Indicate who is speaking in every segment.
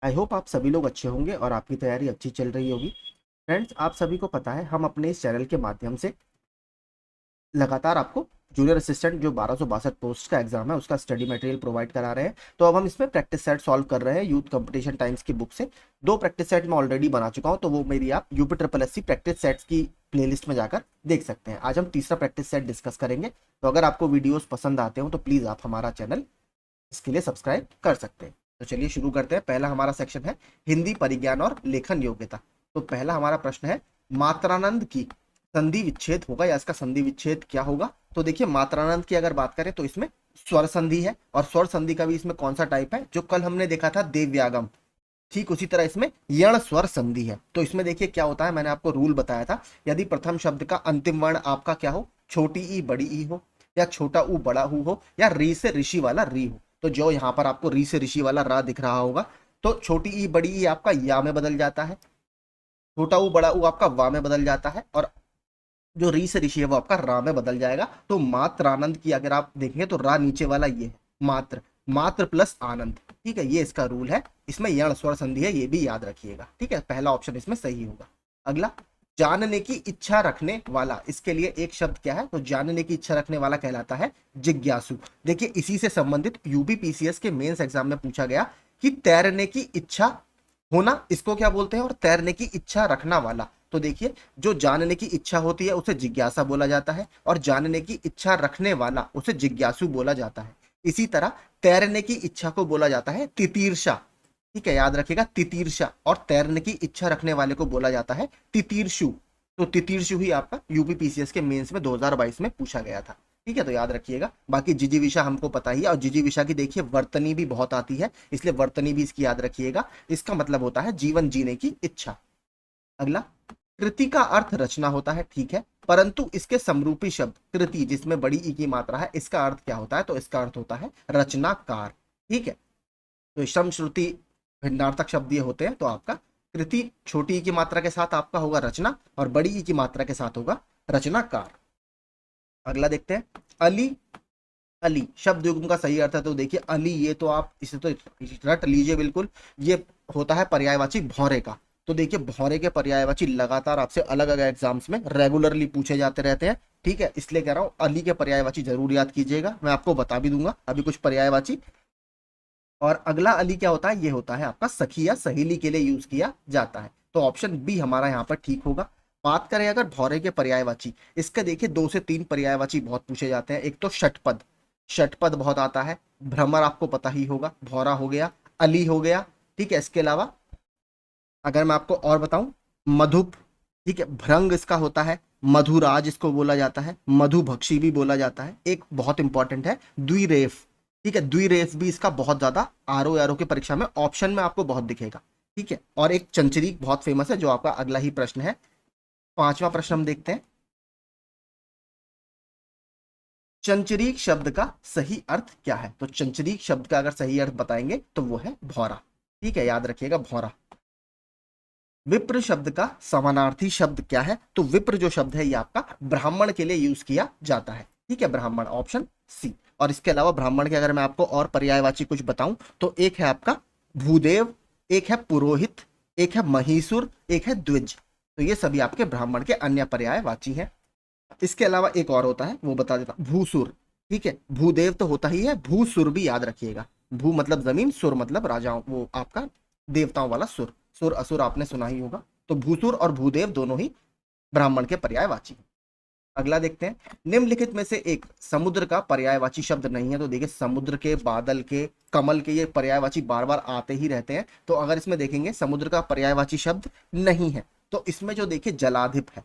Speaker 1: I hope आप सभी लोग अच्छे होंगे और आपकी तैयारी अच्छी चल रही होगी। फ्रेंड्स, आप सभी को पता है हम अपने इस चैनल के माध्यम से लगातार आपको जूनियर असिस्टेंट जो 1262 पोस्ट का एग्जाम है उसका स्टडी मटेरियल प्रोवाइड करा रहे हैं। तो अब हम इसमें प्रैक्टिस सेट सॉल्व कर रहे हैं यूथ कंपटीशन टाइम्स की बुक से। दो प्रैक्टिस सेट मैं ऑलरेडी बना चुका हूं, तो वो मेरी आप UP triple S C practice sets की प्लेलिस्ट में जाकर देख सकते हैं। आज हम तीसरा प्रैक्टिस सेट डिस्कस करेंगे। तो अगर आपको वीडियोस पसंद आते हो तो प्लीज आप हमारा चैनल इसके लिए सब्सक्राइब कर सकते हैं। तो चलिए शुरू करते हैं। पहला हमारा सेक्शन है हिंदी परिज्ञान और लेखन योग्यता। तो पहला हमारा प्रश्न है, मात्रानंद की संधि विच्छेद होगा या इसका संधि विच्छेद क्या होगा। तो देखिए, मात्रानंद की अगर बात करें तो इसमें स्वर संधि है, और स्वर संधि का भी इसमें कौन सा टाइप है, जो कल हमने देखा था देव्यागम, ठीक उसी तरह इसमें यण स्वर संधि है। तो इसमें देखिए क्या होता है, मैंने आपको रूल बताया था, यदि प्रथम शब्द का अंतिम वर्ण आपका क्या हो, छोटी ई बड़ी ई हो, या छोटा ऊ बड़ा हो, या री से ऋषि वाला री हो। तो जो यहाँ पर आपको री से ऋषि वाला रा दिख रहा होगा, तो छोटी ई बड़ी ई आपका या में बदल जाता है, छोटा ऊ बड़ा ऊ आपका वा में बदल जाता है, और जो री से ऋषि है वो आपका रा में बदल जाएगा। तो मात्र आनंद की अगर आप देखेंगे तो रा नीचे वाला ये है, मात्र, मात्र प्लस आनंद, ठीक है, ये इसका रूल है। इसमें यण स्वर संधि है, ये भी याद रखिएगा, ठीक है। पहला ऑप्शन इसमें सही होगा। अगला, जानने की इच्छा रखने वाला, इसके लिए एक शब्द क्या है, तो जानने की इच्छा रखने वाला कहलाता है जिज्ञासु। देखिए, इसी से संबंधित यूपी पीसीएस के मेंस एग्जाम में पूछा गया कि तैरने की इच्छा होना इसको क्या बोलते हैं, और तैरने की इच्छा रखना वाला। तो देखिए, जो जानने की इच्छा होती है उसे जिज्ञासा बोला जाता है, और जानने की इच्छा रखने वाला उसे जिज्ञासु बोला जाता है। इसी तरह तैरने की इच्छा को बोला जाता है तितीर्षा, ठीक है, याद रखिएगा, तितीर्षा। और तैरने की इच्छा रखने वाले को बोला जाता है तितीर्षु। तो तितीर्षु ही आपका यूपी पीसीएस के मेंस में 2022 में पूछा गया था, ठीक है, तो याद रखिएगा। बाकी जिजीविषा हमको पता ही है, और जिजीविषा की देखिए वर्तनी भी बहुत आती है, इसलिए वर्तनी भी इसकी याद रखिएगा। इसका मतलब होता है जीवन जीने की इच्छा। अगला, कृति का अर्थ रचना होता है, ठीक है, परंतु इसके समरूपी शब्द कृति जिसमें बड़ी ई की मात्रा है, इसका अर्थ क्या होता है, तो इसका अर्थ होता है रचनाकार, ठीक है। तो श्रम श्रुति भिन्नार्थक शब्द ये होते हैं। तो आपका कृति छोटी ई की मात्रा के साथ आपका होगा रचना, और बड़ी ई की मात्रा के साथ होगा रचनाकार। अगला देखते हैं, अली, अली शब्द युग्म का सही अर्थ है। तो देखिए अली, ये तो आप इसे तो रट लीजिए बिल्कुल, ये होता है पर्यायवाची भौरे का। तो देखिए, भौरे के पर्यायवाची लगातार आपसे अलग अलग एग्जाम्स में रेगुलरली पूछे जाते रहते हैं, ठीक है, इसलिए कह रहा हूं अली के पर्यायवाची जरूर याद कीजिएगा। मैं आपको बता भी दूंगा अभी कुछ पर्यायवाची। और अगला अली क्या होता है, ये होता है आपका सखी या सहेली के लिए यूज किया जाता है। तो ऑप्शन बी हमारा यहाँ पर ठीक होगा। बात करें अगर भौरे के पर्यायवाची, इसके देखिए 2 से 3 पर्यायवाची बहुत पूछे जाते हैं। एक तो षटपद, षटपद बहुत आता है, भ्रमर आपको पता ही होगा, भौरा हो गया, अली हो गया, ठीक है। इसके अलावा अगर मैं आपको और बताऊं, मधुप, ठीक है, भ्रंग इसका होता है, मधुराज इसको बोला जाता है, मधुभक्षी भी बोला जाता है। एक बहुत इंपॉर्टेंट है द्विरेफ, ठीक है, द्विरेफ भी इसका बहुत ज्यादा आरओ आरओ की परीक्षा में ऑप्शन में आपको बहुत दिखेगा, ठीक है। और एक चंचरीक बहुत फेमस है, जो आपका अगला ही प्रश्न है। पांचवा प्रश्न हम देखते हैं, चंचरीक शब्द का सही अर्थ क्या है। तो चंचरीक शब्द का अगर सही अर्थ बताएंगे तो वो है भौरा, ठीक है, याद रखिएगा भौरा। विप्र शब्द का समानार्थी शब्द क्या है, तो विप्र जो शब्द है ये आपका ब्राह्मण के लिए यूज किया जाता है, ठीक है, ब्राह्मण, ऑप्शन सी। और इसके अलावा ब्राह्मण के अगर मैं आपको और पर्यायवाची कुछ बताऊं, तो एक है आपका भूदेव, एक है पुरोहित, एक है महिषुर, एक है द्विज। तो ये सभी आपके ब्राह्मण के अन्य पर्यायवाची हैं। इसके अलावा एक और होता है, वो बता देता, भूसुर, ठीक है, भूदेव तो होता ही है, भूसुर भी याद रखिएगा। भू मतलब जमीन, सुर मतलब राजाओं, वो आपका देवताओं वाला सुर, सुर असुर आपने सुना ही होगा। तो भूसुर और भूदेव दोनों ही ब्राह्मण के पर्यायवाची हैं। अगला देखते हैं, निम्नलिखित में से एक समुद्र का पर्यायवाची शब्द नहीं है। तो देखिए, समुद्र के, बादल के, कमल के, ये पर्यायवाची बार बार आते ही रहते हैं। तो अगर इसमें देखेंगे समुद्र का पर्यायवाची शब्द नहीं है, तो इसमें जो देखिए जलाधिप है,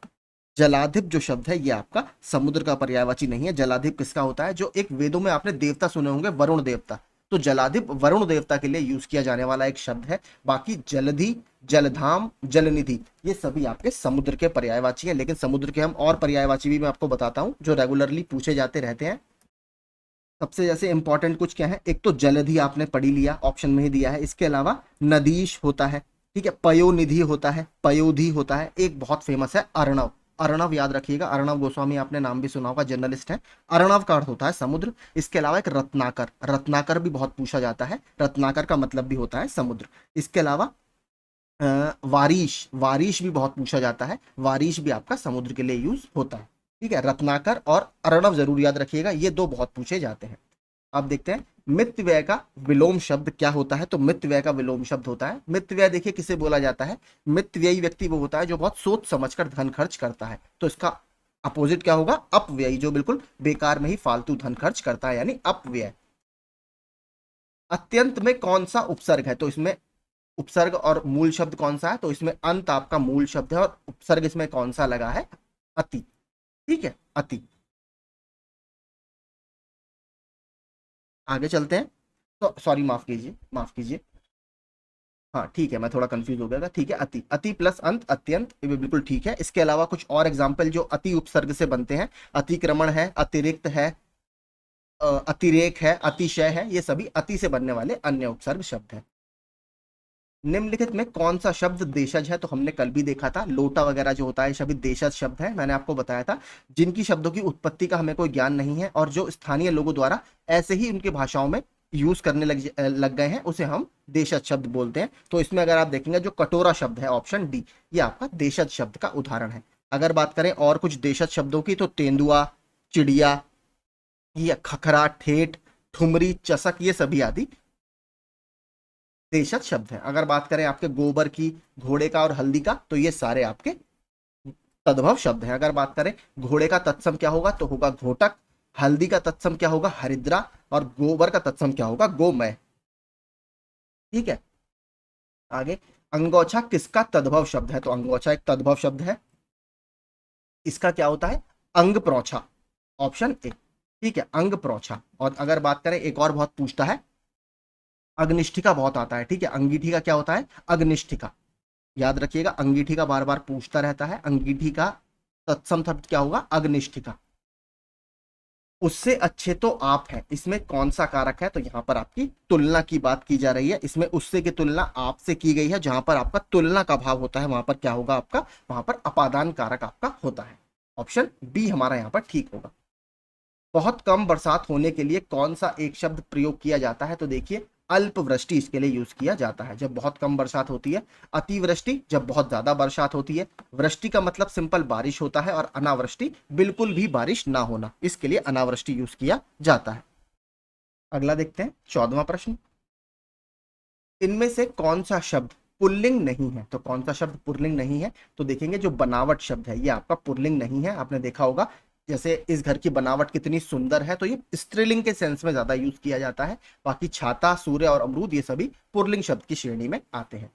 Speaker 1: जलाधिप जो शब्द है ये आपका समुद्र का पर्यायवाची नहीं है। जलाधिप किसका होता है, जो एक वेदों में आपने देवता सुने होंगे, वरुण देवता। तो जलाधिप वरुण देवता के लिए यूज किया जाने वाला एक शब्द है। बाकी जलधि, जलधाम, जलनिधि, ये सभी आपके समुद्र के पर्यायवाची हैं। लेकिन समुद्र के हम और पर्यायवाची भी मैं आपको बताता हूं, जो रेगुलरली पूछे जाते रहते हैं। सबसे जैसे इंपॉर्टेंट कुछ क्या है, एक तो जलधि आपने पढ़ी लिया, ऑप्शन में ही दिया है। इसके अलावा नदीश होता है, ठीक है, पयोनिधि होता है, पयोधि होता है। एक बहुत फेमस है अर्णव, अर्णव याद रखिएगा, अर्णव गोस्वामी आपने नाम भी सुना होगा, जर्नलिस्ट है। अर्णव का अर्थ होता है समुद्र। इसके अलावा एक रत्नाकर, रत्नाकर भी बहुत पूछा जाता है, रत्नाकर का मतलब भी होता है समुद्र। इसके अलावा वारिश, वारिश भी बहुत पूछा जाता है, वारिश भी आपका समुद्र के लिए यूज होता है। ठीक है, रत्नाकर और अर्णव जरूर याद रखिएगा, ये दो बहुत पूछे जाते हैं। अब देखते हैं मितव्यय का विलोम शब्द क्या होता है। तो मितव्यय का विलोम शब्द होता है, मितव्यय देखिए किसे बोला जाता है, मितव्ययी व्यक्ति वो होता है जो बहुत सोच समझकर धन खर्च करता है। तो इसका अपोजिट क्या होगा, अपव्ययी, जो बिल्कुल बेकार में ही फालतू धन खर्च करता है, यानी अपव्यय। अत्यंत में कौन सा उपसर्ग है, तो इसमें उपसर्ग और मूल शब्द कौन सा है, तो इसमें अंत आपका मूल शब्द है और उपसर्ग इसमें कौन सा लगा है, अति। ठीक है, अति। आगे चलते हैं। तो सॉरी, माफ कीजिए, माफ कीजिए, हाँ ठीक है, मैं थोड़ा कंफ्यूज हो गया था। ठीक है, अति, अति प्लस अंत, अत्यंत, ये बिल्कुल ठीक है। इसके अलावा कुछ और एग्जाम्पल जो अति उपसर्ग से बनते हैं, अतिक्रमण है, अतिरिक्त है, अतिरेक है, अतिशय है, ये सभी अति से बनने वाले अन्य उपसर्ग शब्द हैं। निम्नलिखित में कौन सा शब्द देशज है, तो हमने कल भी देखा था, लोटा वगैरह जो होता है सभी देशज शब्द है। मैंने आपको बताया था जिनकी शब्दों की उत्पत्ति का हमें कोई ज्ञान नहीं है और जो स्थानीय लोगों द्वारा ऐसे ही उनकी भाषाओं में यूज करने लग गए हैं, उसे हम देशज शब्द बोलते हैं। तो इसमें अगर आप देखेंगे जो कटोरा शब्द है, ऑप्शन डी, ये आपका देशज शब्द का उदाहरण है। अगर बात करें और कुछ देशज शब्दों की, तो तेंदुआ, चिड़िया, ये खखरा, ठेठ, ठुमरी, चसक, ये सभी आदि देशज शब्द है। अगर बात करें आपके गोबर की, घोड़े का और हल्दी का, तो ये सारे आपके तद्भव शब्द हैं। अगर बात करें घोड़े का तत्सम क्या होगा, तो होगा घोटक, हल्दी का तत्सम क्या होगा, हरिद्रा, और गोबर का तत्सम क्या होगा, गोमय। ठीक है, आगे, अंगोछा किसका तद्भव शब्द है, तो अंगोछा एक तद्भव शब्द है, इसका क्या होता है, अंग प्रोछा, ऑप्शन ए। ठीक है, अंग प्रोछा। और अगर बात करें, एक और बहुत पूछता है, अग्निष्ठिका बहुत आता है। ठीक है, अंगीठी का क्या होता है, अग्निष्ठिका, याद रखिएगा, अंगीठी का बार बार पूछता रहता है। अंगीठी का तत्सम शब्द क्या होगा, अग्निष्ठिका। उससे अच्छे तो आप हैं, इसमें कौन सा कारक है, तो यहां पर आपकी तुलना की बात की जा रही है। इसमें उससे की तुलना आपसे की गई है, जहां पर आपका तुलना का भाव होता है वहां पर क्या होगा आपका, वहां पर अपादान कारक आपका होता है। ऑप्शन बी हमारा यहां पर ठीक होगा। बहुत कम बरसात होने के लिए कौन सा एक शब्द प्रयोग किया जाता है, तो देखिए अल्पवृष्टि इसके लिए यूज किया जाता है, जब बहुत कम बरसात होती है। अतिवृष्टि जब बहुत ज्यादा बरसात होती है। वृष्टि का मतलब सिंपल बारिश होता है, और अनावृष्टि बिल्कुल भी बारिश ना होना, इसके लिए अनावृष्टि यूज किया जाता है। अगला देखते हैं, 14वां प्रश्न, इनमें से कौन सा शब्द पुल्लिंग नहीं है, तो कौन सा शब्द पुल्लिंग नहीं है, तो देखेंगे जो बनावट शब्द है ये आपका पुल्लिंग नहीं है। आपने देखा होगा जैसे इस घर की बनावट कितनी सुंदर है, तो ये स्त्रीलिंग के सेंस में ज्यादा यूज किया जाता है। बाकी छाता, सूर्य और अमरूद ये सभी पुल्लिंग शब्द की श्रेणी में आते हैं।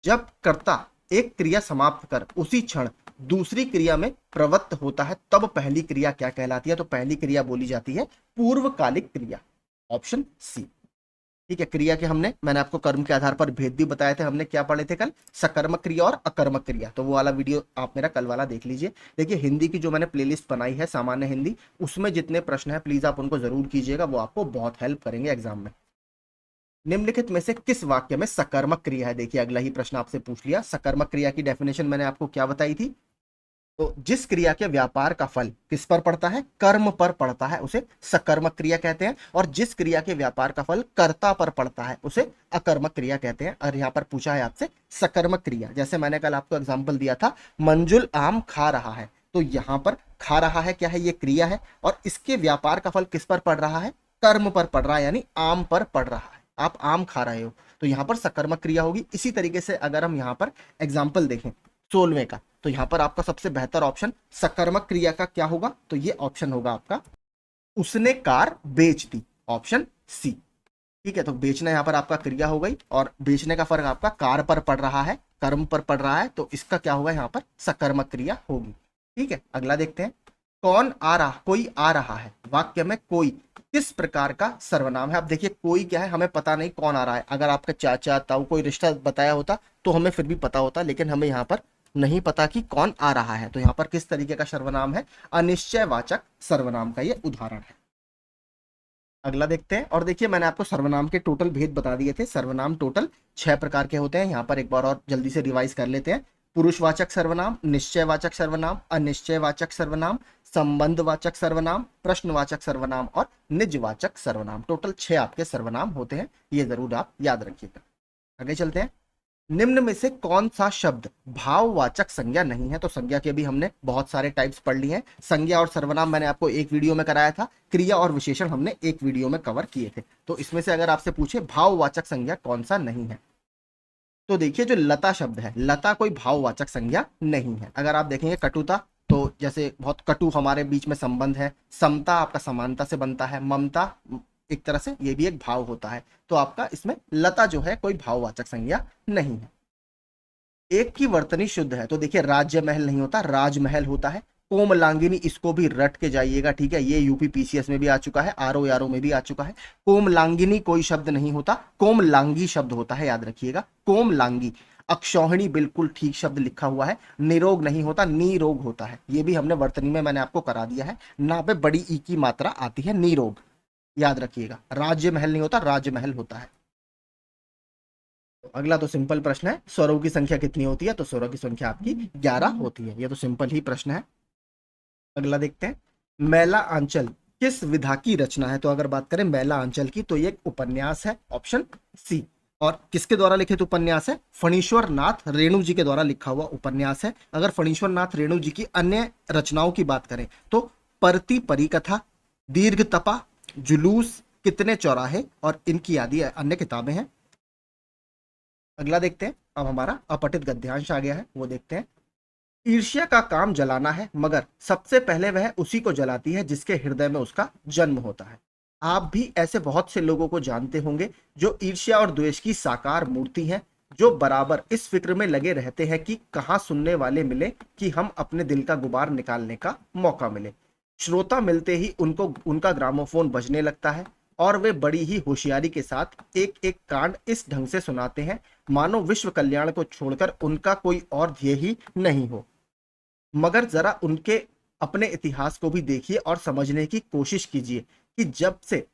Speaker 1: जब कर्ता एक क्रिया समाप्त कर उसी क्षण दूसरी क्रिया में प्रवृत्त होता है, तब पहली क्रिया क्या कहलाती है, तो पहली क्रिया बोली जाती है पूर्वकालिक क्रिया, ऑप्शन सी। ठीक है, क्रिया के मैंने आपको कर्म के आधार पर भेद भी बताए थे। हमने क्या पढ़े थे कल, सकर्मक क्रिया और अकर्मक क्रिया, तो वो वाला वीडियो आप मेरा कल वाला देख लीजिए। देखिए हिंदी की जो मैंने प्लेलिस्ट बनाई है सामान्य हिंदी, उसमें जितने प्रश्न है प्लीज आप उनको जरूर कीजिएगा, वो आपको बहुत हेल्प करेंगे एग्जाम में। निम्नलिखित में से किस वाक्य में सकर्मक क्रिया है, देखिए अगला ही प्रश्न आपसे पूछ लिया। सकर्मक क्रिया की डेफिनेशन मैंने आपको क्या बताई थी, तो जिस क्रिया के व्यापार का फल किस पर पड़ता है, कर्म पर पड़ता है, उसे सकर्मक क्रिया कहते हैं। और जिस क्रिया के व्यापार का फल कर्ता पर पड़ता है उसे अकर्मक क्रिया कहते हैं। और यहाँ पर पूछा है आपसे सकर्मक क्रिया, जैसे मैंने कल आपको एग्जांपल दिया था, मंजुल आम खा रहा है, तो यहाँ पर खा रहा है क्या है, ये क्रिया है, और इसके व्यापार का फल किस पर पड़ रहा है, कर्म पर पड़ रहा है, यानी आम पर पड़ रहा है। आप आम खा रहे हो, तो यहाँ पर सकर्मक क्रिया होगी। इसी तरीके से अगर हम यहाँ पर एग्जाम्पल देखें 16वें का, तो यहां पर आपका सबसे बेहतर ऑप्शन सकर्मक क्रिया का क्या होगा, तो ये ऑप्शन होगा आपका, उसने कार बेच दी, ऑप्शन सी। ठीक है, तो बेचना यहां पर आपका क्रिया हो गई, और बेचने का फर्क आपका कार पर पड़ रहा है, कर्म पर पड़ रहा है, तो इसका क्या होगा यहां पर सकर्मक क्रिया होगी। ठीक है, अगला देखते हैं, कौन आ रहा, कोई आ रहा है, वाक्य में कोई किस प्रकार का सर्वनाम है। अब देखिए कोई क्या है, हमें पता नहीं कौन आ रहा है। अगर आपका चाचा ताऊ कोई रिश्ता बताया होता तो हमें फिर भी पता होता, लेकिन हमें यहाँ पर नहीं पता कि कौन आ रहा है, तो यहाँ पर किस तरीके का सर्वनाम है, अनिश्चयवाचक सर्वनाम का ये उदाहरण है। अगला देखते हैं, और देखिए मैंने आपको सर्वनाम के टोटल भेद बता दिए थे। सर्वनाम टोटल 6 प्रकार के होते हैं, यहाँ पर एक बार और जल्दी से रिवाइज कर लेते हैं। पुरुषवाचक सर्वनाम, निश्चयवाचक सर्वनाम, अनिश्चयवाचक सर्वनाम, संबंधवाचक सर्वनाम, प्रश्नवाचक सर्वनाम और निजवाचक सर्वनाम। टोटल 6 आपके सर्वनाम होते हैं, ये जरूर आप याद रखिएगा। आगे चलते हैं। निम्न में से कौन सा शब्द भाववाचक संज्ञा नहीं है? तो संज्ञा के भी हमने बहुत सारे टाइप्स पढ़ लिए हैं। संज्ञा और सर्वनाम मैंने आपको एक वीडियो में कराया था, क्रिया और विशेषण हमने एक वीडियो में कवर किए थे। तो इसमें से अगर आपसे पूछे भाववाचक संज्ञा कौन सा नहीं है, तो देखिए जो लता शब्द है, लता कोई भाववाचक संज्ञा नहीं है। अगर आप देखेंगे कटुता, तो जैसे बहुत कटु हमारे बीच में संबंध है। समता आपका समानता से बनता है। ममता एक तरह से ये भी एक भाव होता है। तो आपका इसमें लता जो है कोई भाववाचक संज्ञा नहीं है। एक की वर्तनी शुद्ध है, तो देखिए राज्य महल नहीं होता, राजमहल होता है। कोमलांगिनी, इसको भी रट के जाइएगा, ठीक है, ये यूपी पीसीएस में भी आ चुका है, आरओ यारो में भी आ चुका है। कोमलांगिनी कोई शब्द नहीं होता, कोमलांगी शब्द होता है, याद रखिएगा, कोमलांगी। अक्षौहिणी बिल्कुल ठीक शब्द लिखा हुआ है। निरोग नहीं होता, निरोग होता है, ये भी हमने वर्तनी में मैंने आपको करा दिया है। ना पे बड़ी ई की मात्रा आती है, निरोग, याद रखिएगा। राज्य महल नहीं होता, राजमहल होता है। तो अगला तो सिंपल प्रश्न है, स्वरों की संख्या कितनी होती है? तो स्वरों की संख्या आपकी 11 होती है। ये तो सिंपल ही प्रश्न है। अगला देखते हैं, मैला आंचल किस विधा की रचना है? तो अगर बात करें मैला आंचल की, तो ये एक उपन्यास है, ऑप्शन सी। और किसके द्वारा लिखित उपन्यास है? फणीश्वर नाथ रेणु जी के द्वारा लिखा हुआ उपन्यास है। अगर फणीश्वर नाथ रेणु जी की अन्य रचनाओं की बात करें तो परती परिकथा, दीर्घ तपा, जुलूस, कितने चौराहे और इनकी आदि अन्य किताबें हैं। अगला देखते हैं, अब हमारा अपठित गद्यांश आ गया है, वो देखते हैं। ईर्ष्या का काम जलाना है, मगर सबसे पहले वह उसी को जलाती है जिसके हृदय में उसका जन्म होता है। आप भी ऐसे बहुत से लोगों को जानते होंगे जो ईर्ष्या और द्वेष की साकार मूर्ति हैं, जो बराबर इस फिक्र में लगे रहते हैं कि कहाँ सुनने वाले मिले, कि हम अपने दिल का गुबार निकालने का मौका मिले। श्रोता मिलते ही उनको उनका ग्रामोफोन बजने लगता है और वे बड़ी ही होशियारी के साथ एक एक कांड इस ढंग से सुनाते हैं मानो विश्व कल्याण को छोड़कर उनका कोई और ध्येय ही नहीं हो। मगर जरा उनके अपने इतिहास को भी देखिए और समझने की कोशिश कीजिए कि जब से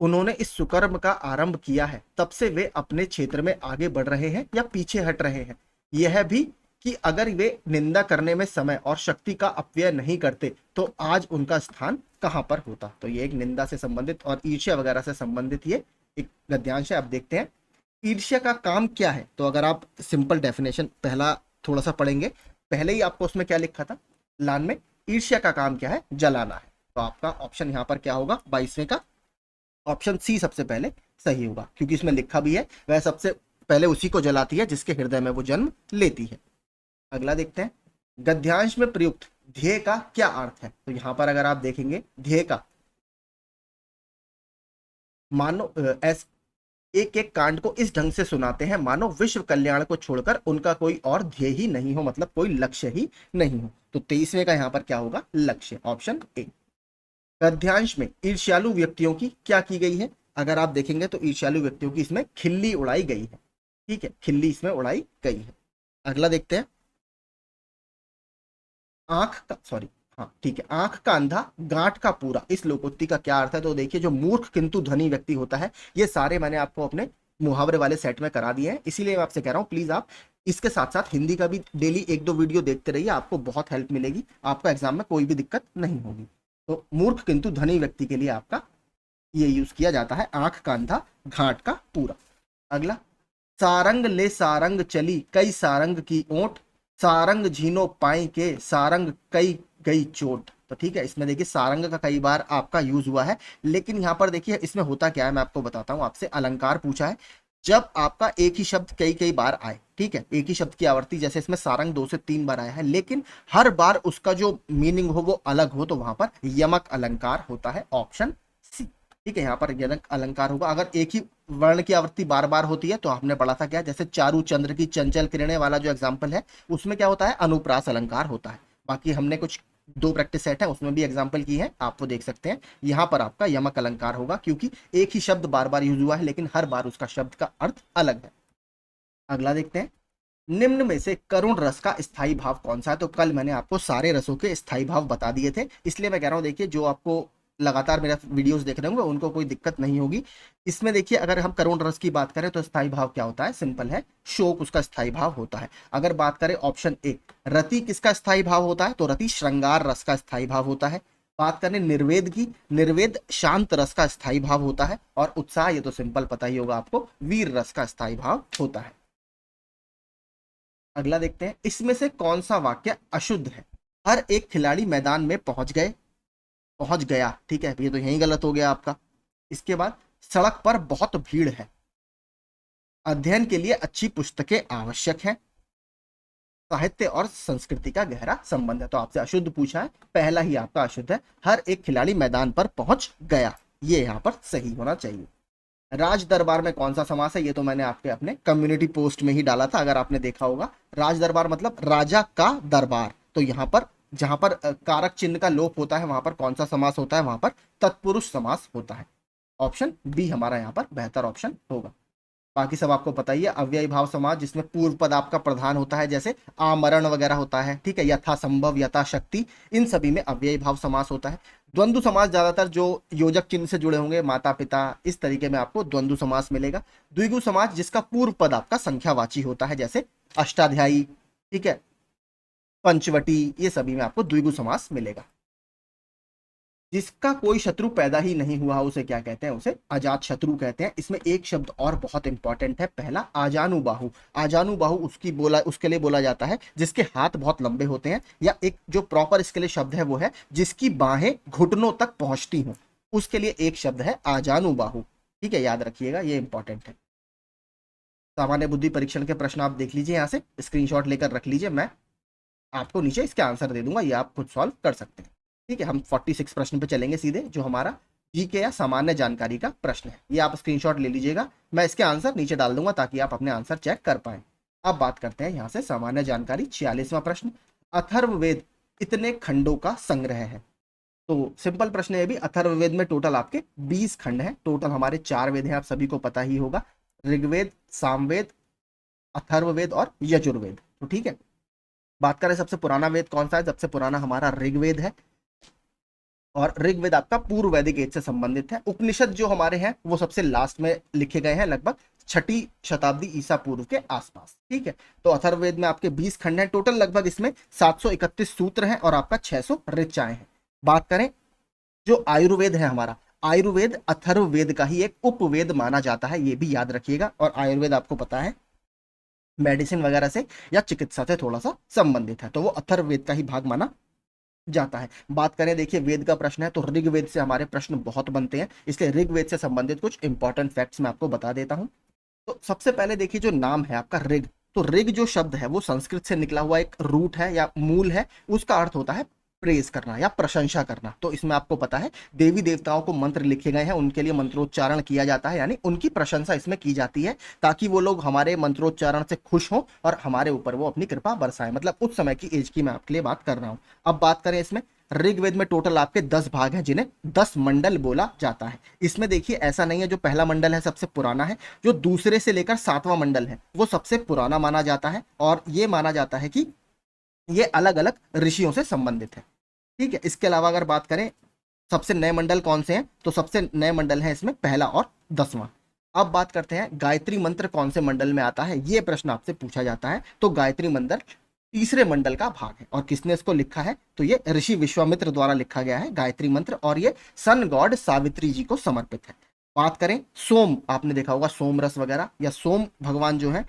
Speaker 1: उन्होंने इस सुकर्म का आरंभ किया है, तब से वे अपने क्षेत्र में आगे बढ़ रहे हैं या पीछे हट रहे हैं। यह भी कि अगर वे निंदा करने में समय और शक्ति का अपव्यय नहीं करते तो आज उनका स्थान कहां पर होता। तो ये एक निंदा से संबंधित और ईर्ष्या वगैरह से संबंधित ये एक गद्यांश है। आप देखते हैं, ईर्ष्या का काम क्या है? तो अगर आप सिंपल डेफिनेशन पहला थोड़ा सा पढ़ेंगे, पहले ही आपको उसमें क्या लिखा था लान में, ईर्ष्या का काम क्या है? जलाना है। तो आपका ऑप्शन यहाँ पर क्या होगा? 22वें का ऑप्शन सी सबसे पहले सही होगा, क्योंकि इसमें लिखा भी है वह सबसे पहले उसी को जलाती है जिसके हृदय में वो जन्म लेती है। अगला देखते हैं, गद्यांश में प्रयुक्त ध्येय का क्या अर्थ है? तो यहां पर अगर आप देखेंगे, ध्येय का मानो एक एक कांड को इस ढंग से सुनाते हैं मानो विश्व कल्याण को छोड़कर उनका कोई और ध्येय ही नहीं हो, मतलब कोई लक्ष्य ही नहीं हो। तो 23वें का यहाँ पर क्या होगा? लक्ष्य, ऑप्शन ए। गद्यांश में ईर्ष्यालु व्यक्तियों की क्या की गई है? अगर आप देखेंगे तो ईर्ष्यालु व्यक्तियों की इसमें खिल्ली उड़ाई गई है, ठीक है, खिल्ली इसमें उड़ाई गई है। अगला देखते हैं, आंख का, सॉरी, हाँ ठीक है, आंख का अंधा गांठ का पूरा, इस लोकोक्ति का क्या अर्थ है? तो देखिए, जो मूर्ख किंतु धनी व्यक्ति होता है, ये सारे मैंने आपको अपने मुहावरे वाले सेट में करा दिए हैं, इसीलिए मैं आपसे कह रहा हूँ प्लीज आप इसके साथ साथ हिंदी का भी डेली 1-2 वीडियो देखते रहिए, आपको बहुत हेल्प मिलेगी, आपको एग्जाम में कोई भी दिक्कत नहीं होगी। तो मूर्ख किंतु धनी व्यक्ति के लिए आपका ये यूज किया जाता है, आंख का अंधा घाट का पूरा। अगला, सारंग ले सारंग चली कई सारंग की ओट, सारंग झीनो पाई के सारंग कई गई चोट। तो ठीक है, इसमें देखिए सारंग का कई बार आपका यूज हुआ है, लेकिन यहाँ पर देखिए इसमें होता क्या है, मैं आपको बताता हूँ। आपसे अलंकार पूछा है, जब आपका एक ही शब्द कई कई बार आए, ठीक है, एक ही शब्द की आवर्ती, जैसे इसमें सारंग 2 से 3 बार आया है, लेकिन हर बार उसका जो मीनिंग हो वो अलग हो, तो वहां पर यमक अलंकार होता है, ऑप्शन सी। ठीक है, यहाँ पर यमक अलंकार होगा। अगर एक ही वर्ण की आवृत्ति बार बार होती है तो आपने पढ़ा था क्या, जैसे चारू चंद्र की चंचल किरणें वाला जो एग्जाम्पल है, उसमें क्या होता है? अनुप्रास अलंकार होता है। बाकी हमने कुछ 2 प्रैक्टिस सेट है उसमें भी एग्जाम्पल की है, आप वो देख सकते हैं। यहाँ पर आपका यमक अलंकार होगा, क्योंकि एक ही शब्द बार बार यूज हुआ है, लेकिन हर बार उसका शब्द का अर्थ अलग है। अगला देखते हैं, निम्न में से करुण रस का स्थायी भाव कौन सा है? तो कल मैंने आपको सारे रसों के स्थायी भाव बता दिए थे, इसलिए मैं कह रहा हूं, देखिए जो आपको लगातार मेरा वीडियोस देख रहे होंगे उनको कोई दिक्कत नहीं होगी। इसमें देखिए अगर हम करुण रस की बात करें तो स्थायी भाव क्या होता है, सिंपल है, शोक उसका स्थायी भाव होता है। अगर बात करें ऑप्शन ए रति किसका स्थायी भाव होता है, तो रति श्रृंगार रस का स्थायी भाव होता है। बात करें निर्वेद की, निर्वेद शांत रस का स्थायी भाव होता है। और उत्साह, ये तो सिंपल पता ही होगा आपको, वीर रस का स्थायी भाव होता है। अगला देखते हैं, इसमें से कौन सा वाक्य अशुद्ध है। हर एक खिलाड़ी मैदान में पहुंच गया, ठीक है, ये तो यही गलत हो गया आपका। इसके बाद सड़क पर बहुत भीड़ है, अध्ययन के लिए अच्छी पुस्तकें आवश्यक हैं, साहित्य और संस्कृति का गहरा संबंध है। तो आपसे अशुद्ध पूछा है, पहला ही आपका अशुद्ध है, हर एक खिलाड़ी मैदान पर पहुंच गया, ये यहाँ पर सही होना चाहिए। राज दरबार में कौन सा समास है, ये तो मैंने आपके अपने कम्युनिटी पोस्ट में ही डाला था, अगर आपने देखा होगा। राज दरबार मतलब राजा का दरबार, तो यहाँ पर जहां पर कारक चिन्ह का लोप होता है वहां पर कौन सा समास होता है, वहां पर तत्पुरुष समास होता है। ऑप्शन बी हमारा यहाँ पर बेहतर ऑप्शन होगा। बाकी सब आपको पता ही है, अव्ययी भाव समास जिसमें पूर्व पद आपका प्रधान होता है, जैसे आमरण वगैरह होता है, ठीक है, यथा संभव, यथा शक्ति, इन सभी में अव्ययी भाव समास होता है। द्वंद्व समास ज्यादातर जो योजक चिन्ह से जुड़े होंगे, माता पिता, इस तरीके में आपको द्वंद्व समास मिलेगा। द्विगु समास जिसका पूर्व पद आपका संख्यावाची होता है, जैसे अष्टाध्यायी, ठीक है, पंचवटी, ये सभी में आपको द्विगु समास मिलेगा। जिसका कोई शत्रु पैदा ही नहीं हुआ उसे क्या कहते हैं, उसे अजात शत्रु कहते हैं। इसमें एक शब्द और बहुत इंपॉर्टेंट है, पहला आजानुबाहु। आजानुबाहु उसके लिए बोला जाता है जिसके हाथ बहुत लंबे होते हैं, या एक जो प्रॉपर इसके लिए शब्द है वो है जिसकी बाहें घुटनों तक पहुंचती हों, उसके लिए एक शब्द है आजानुबाहु, ठीक है, याद रखिएगा, ये इंपॉर्टेंट है। सामान्य बुद्धि परीक्षण के प्रश्न आप देख लीजिए, यहाँ से स्क्रीनशॉट लेकर रख लीजिए, मैं आपको नीचे इसके आंसर दे दूंगा, ये आप खुद सॉल्व कर सकते हैं, ठीक है। हम 46 प्रश्न पे चलेंगे सीधे, जो हमारा जीके या सामान्य जानकारी का प्रश्न है। ये आप स्क्रीनशॉट ले लीजिएगा, मैं इसके आंसर नीचे डाल दूंगा ताकि आप अपने आंसर चेक कर पाए। अब बात करते हैं यहाँ से सामान्य जानकारी, 46वां प्रश्न, अथर्ववेद इतने खंडों का संग्रह है। तो सिंपल प्रश्न है भी, अथर्ववेद में टोटल आपके 20 खंड हैं। टोटल हमारे 4 वेद हैं, आप सभी को पता ही होगा, ऋग्वेद, सामवेद, अथर्ववेद और यजुर्वेद। तो ठीक है, बात करें सबसे पुराना वेद कौन सा है, सबसे पुराना हमारा ऋग्वेद है, और ऋग्वेद आपका पूर्व वैदिक एज से संबंधित है। उपनिषद जो हमारे हैं वो सबसे लास्ट में लिखे गए हैं, लगभग 6ठी शताब्दी ईसा पूर्व के आसपास, ठीक है। तो अथर्ववेद में आपके 20 खंड हैं टोटल, लगभग इसमें 731 सूत्र हैं और आपका 600 ऋचाएं हैं। बात करें जो आयुर्वेद है हमारा, आयुर्वेद अथर्ववेद का ही एक उपवेद माना जाता है, ये भी याद रखिएगा। और आयुर्वेद आपको पता है मेडिसिन वगैरह से या चिकित्सा से थोड़ा सा संबंधित है, तो वो अथर्ववेद का ही भाग माना जाता है। बात करें, देखिए वेद का प्रश्न है तो ऋग्वेद से हमारे प्रश्न बहुत बनते हैं, इसलिए ऋग्वेद से संबंधित कुछ इंपॉर्टेंट फैक्ट्स मैं आपको बता देता हूं। तो सबसे पहले देखिए जो नाम है आपका ऋग, तो ऋग जो शब्द है वो संस्कृत से निकला हुआ एक रूट है या मूल है, उसका अर्थ होता है प्रेज करना या प्रशंसा करना। तो इसमें आपको पता है देवी देवताओं को मंत्र लिखे गए हैं, उनके लिए मंत्रोच्चारण किया जाता है, यानी उनकी प्रशंसा इसमें की जाती है ताकि वो लोग हमारे मंत्रोच्चारण से खुश हों और हमारे ऊपर वो अपनी कृपा बरसाएं। मतलब उस समय की एज की मैं आपके लिए बात कर रहा हूं। अब बात करें इसमें, ऋग्वेद में टोटल आपके 10 भाग हैं जिन्हें 10 मंडल बोला जाता है। इसमें देखिए ऐसा नहीं है जो पहला मंडल है सबसे पुराना है, जो दूसरे से लेकर 7वां मंडल है वो सबसे पुराना माना जाता है, और ये माना जाता है कि ये अलग अलग ऋषियों से संबंधित है, ठीक है। इसके अलावा अगर बात करें सबसे नए मंडल कौन से हैं, तो सबसे नए मंडल है इसमें पहला और 10वां। अब बात करते हैं गायत्री मंत्र कौन से मंडल में आता है, ये प्रश्न आपसे पूछा जाता है। तो गायत्री मंत्र तीसरे मंडल का भाग है, और किसने इसको लिखा है, तो ये ऋषि विश्वामित्र द्वारा लिखा गया है गायत्री मंत्र, और ये सन गॉड सावित्री जी को समर्पित है। बात करें सोम, आपने देखा होगा सोम रस वगैरह, या सोम भगवान जो है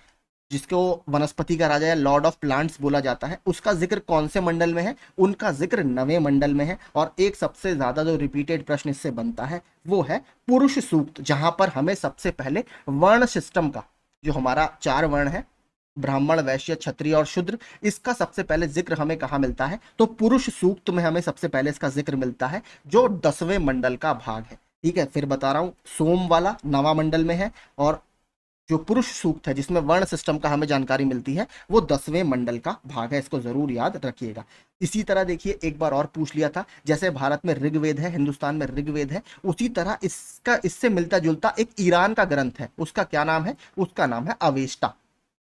Speaker 1: जिसको वनस्पति का राजा या लॉर्ड ऑफ प्लांट्स बोला जाता है, उसका जिक्र कौन से मंडल में है, उनका जिक्र 9वें मंडल में है। और एक सबसे ज्यादा जो रिपीटेड प्रश्न इससे बनता है वो है पुरुष सूक्त, जहां पर हमें सबसे पहले वर्ण सिस्टम का, जो हमारा 4 वर्ण है ब्राह्मण, वैश्य, क्षत्रिय और शूद्र, इसका सबसे पहले जिक्र हमें कहाँ मिलता है, तो पुरुष सूक्त में हमें सबसे पहले इसका जिक्र मिलता है, जो 10वें मंडल का भाग है, ठीक है। फिर बता रहा हूं, सोम वाला 9वां मंडल में है, और जो पुरुष सूक्त है जिसमें वर्ण सिस्टम का हमें जानकारी मिलती है वो 10वें मंडल का भाग है, इसको जरूर याद रखिएगा। इसी तरह देखिए एक बार और पूछ लिया था, जैसे भारत में ऋग्वेद है, हिंदुस्तान में ऋग्वेद है, उसी तरह इसका इससे मिलता जुलता एक ईरान का ग्रंथ है, उसका क्या नाम है, उसका नाम है अवेस्टा,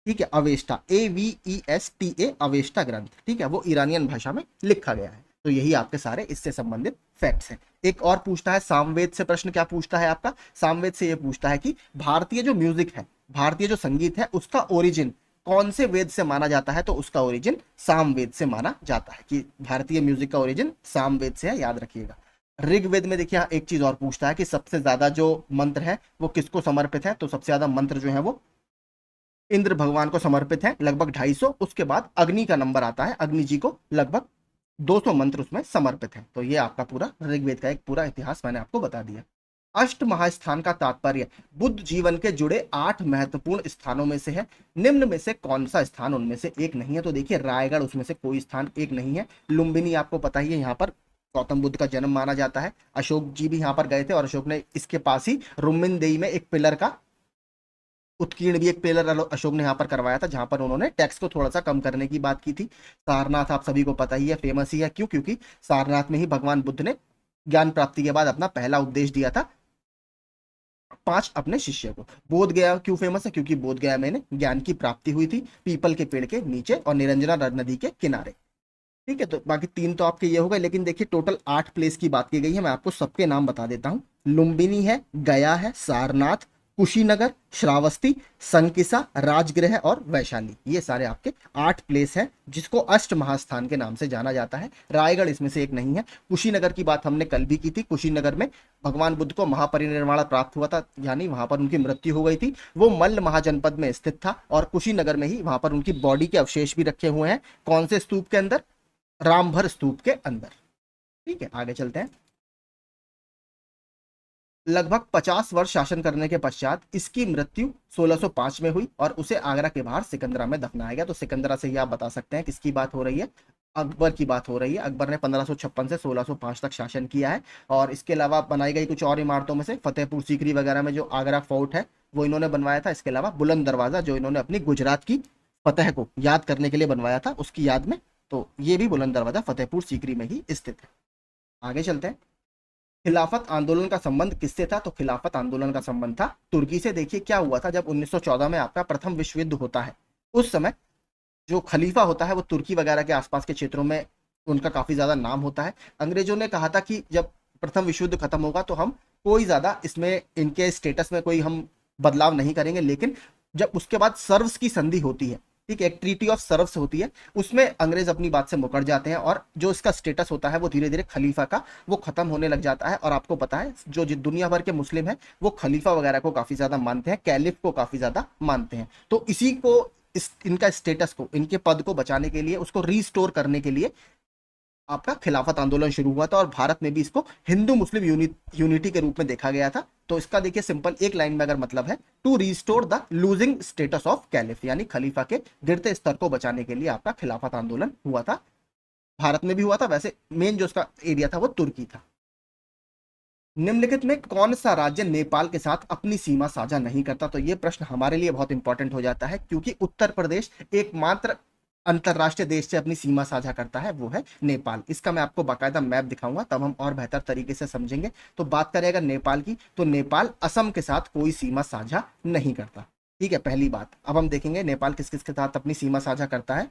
Speaker 1: ठीक है, अवेस्टा, AVESTA, अवेस्टा ग्रंथ, ठीक है, वो ईरानियन भाषा में लिखा गया है। तो यही आपके सारे इससे संबंधित फैक्ट्स हैं। एक और पूछता है सामवेद से प्रश्न, क्या पूछता है आपका, सामवेद से ये पूछता है कि भारतीय जो म्यूजिक है, भारतीय जो संगीत है, उसका ओरिजिन कौन से वेद से माना जाता है, तो उसका ओरिजिन सामवेद से माना जाता है, कि भारतीय म्यूजिक का ओरिजिन सामवेद से है, याद रखिएगा। ऋग्वेद में देखिए एक चीज और पूछता है कि सबसे ज्यादा जो मंत्र है वो किसको समर्पित है, तो सबसे ज्यादा मंत्र जो है वो इंद्र भगवान को समर्पित है, लगभग 250। उसके बाद अग्नि का नंबर आता है, अग्नि जी को लगभग 200 मंत्र उसमें समर्पित है। तो ये आपका पूरा ऋग्वेद का एक पूरा इतिहास मैंने आपको बता दिया। अष्ट महास्थान का तात्पर्य बुद्ध जीवन के जुड़े 8 महत्वपूर्ण स्थानों में से है, निम्न में से कौन सा स्थान उनमें से एक नहीं है, तो देखिए रायगढ़ उसमें से कोई स्थान एक नहीं है। लुम्बिनी आपको पता ही है, यहाँ पर गौतम बुद्ध का जन्म माना जाता है। अशोक जी भी यहाँ पर गए थे और अशोक ने इसके पास ही रुमिनदेई में एक पिलर का उत्कीर्ण भी, एक पिलर अशोक ने यहाँ पर करवाया था, जहां पर उन्होंने टैक्स को थोड़ा सा कम करने की बात की थी। सारनाथ आप सभी को पता ही है, फेमस ही है, क्यों, क्योंकि सारनाथ में ही भगवान बुद्ध ने ज्ञान प्राप्ति के बाद अपना पहला उपदेश दिया था 5 अपने शिष्य को। बोध गया क्यों फेमस है, क्योंकि बोध गया में ज्ञान की प्राप्ति हुई थी पीपल के पेड़ के नीचे और निरंजना नदी के किनारे। ठीक है, तो बाकी 3 तो आपके ये हो गए, लेकिन देखिए टोटल 8 प्लेस की बात की गई है। मैं आपको सबके नाम बता देता हूँ। लुम्बिनी है, गया है, सारनाथ, कुशीनगर, श्रावस्ती, संकिसा, राजगृह और वैशाली, ये सारे आपके 8 प्लेस हैं जिसको अष्ट महास्थान के नाम से जाना जाता है। रायगढ़ इसमें से एक नहीं है। कुशीनगर की बात हमने कल भी की थी। कुशीनगर में भगवान बुद्ध को महापरिनिर्वाण प्राप्त हुआ था, यानी वहां पर उनकी मृत्यु हो गई थी। वो मल्ल महाजनपद में स्थित था और कुशीनगर में ही वहां पर उनकी बॉडी के अवशेष भी रखे हुए हैं। कौन से स्तूप के अंदर, रामभर स्तूप के अंदर। ठीक है, आगे चलते हैं। लगभग 50 वर्ष शासन करने के पश्चात इसकी मृत्यु 1605 में हुई और उसे आगरा के बाहर सिकंदरा में दफनाया गया। तो सिकंदरा से ही आप बता सकते हैं किसकी बात हो रही है, अकबर की बात हो रही है। अकबर ने 1556 से 1605 तक शासन किया है। और इसके अलावा बनाई गई कुछ और इमारतों में से फतेहपुर सीकरी वगैरह में जो आगरा फोर्ट है वो इन्होंने बनवाया था। इसके अलावा बुलंद दरवाजा जो इन्होंने अपनी गुजरात की फतेह को याद करने के लिए बनवाया था, उसकी याद में, तो ये भी बुलंद दरवाजा फतेहपुर सीकरी में ही स्थित है। आगे चलते हैं। खिलाफत आंदोलन का संबंध किससे था, तो खिलाफत आंदोलन का संबंध था तुर्की से। देखिए क्या हुआ था, जब 1914 में आपका प्रथम विश्व युद्ध होता है, उस समय जो खलीफा होता है वो तुर्की वगैरह के आसपास के क्षेत्रों में उनका काफी ज्यादा नाम होता है। अंग्रेजों ने कहा था कि जब प्रथम विश्व युद्ध खत्म होगा तो हम कोई ज्यादा इसमें इनके स्टेटस में कोई हम बदलाव नहीं करेंगे, लेकिन जब उसके बाद सर्व्स की संधि होती है, ठीक है, एक ट्रीटी ऑफ सर्व्स होती है, उसमें अंग्रेज अपनी बात से मुकर जाते हैं और जो इसका स्टेटस होता है वो धीरे धीरे खलीफा का वो खत्म होने लग जाता है। और आपको पता है जो दुनिया भर के मुस्लिम हैं वो खलीफा वगैरह को काफी ज्यादा मानते हैं, कैलिफ को काफी ज्यादा मानते हैं। तो इसी को इनका स्टेटस को, इनके पद को बचाने के लिए, उसको रीस्टोर करने के लिए आपका खिलाफत आंदोलन शुरू हुआ था। और भारत में भी इसको हिंदू मुस्लिम यूनिटी के रूप में देखा गया था। तो इसका देखिए सिंपल एक लाइन में अगर मतलब है, to restore the losing status of caliph, यानी खलीफा के गिरते स्तर को बचाने के लिए आपका खिलाफत आंदोलन हुआ था। भारत में भी हुआ था, वैसे मेन जो उसका एरिया था वो तुर्की था। निम्नलिखित में कौन सा राज्य नेपाल के साथ अपनी सीमा साझा नहीं करता, तो ये प्रश्न हमारे लिए बहुत इंपॉर्टेंट हो जाता है, क्योंकि उत्तर प्रदेश एकमात्र अंतरराष्ट्रीय देश से अपनी सीमा साझा करता है, वो है नेपाल। इसका मैं आपको बाकायदा मैप दिखाऊंगा, तब हम और बेहतर तरीके से समझेंगे। तो बात करें अगर नेपाल की, तो नेपाल असम के साथ कोई सीमा साझा नहीं करता। ठीक है, पहली बात। अब हम देखेंगे नेपाल किस किस के साथ अपनी सीमा साझा करता है,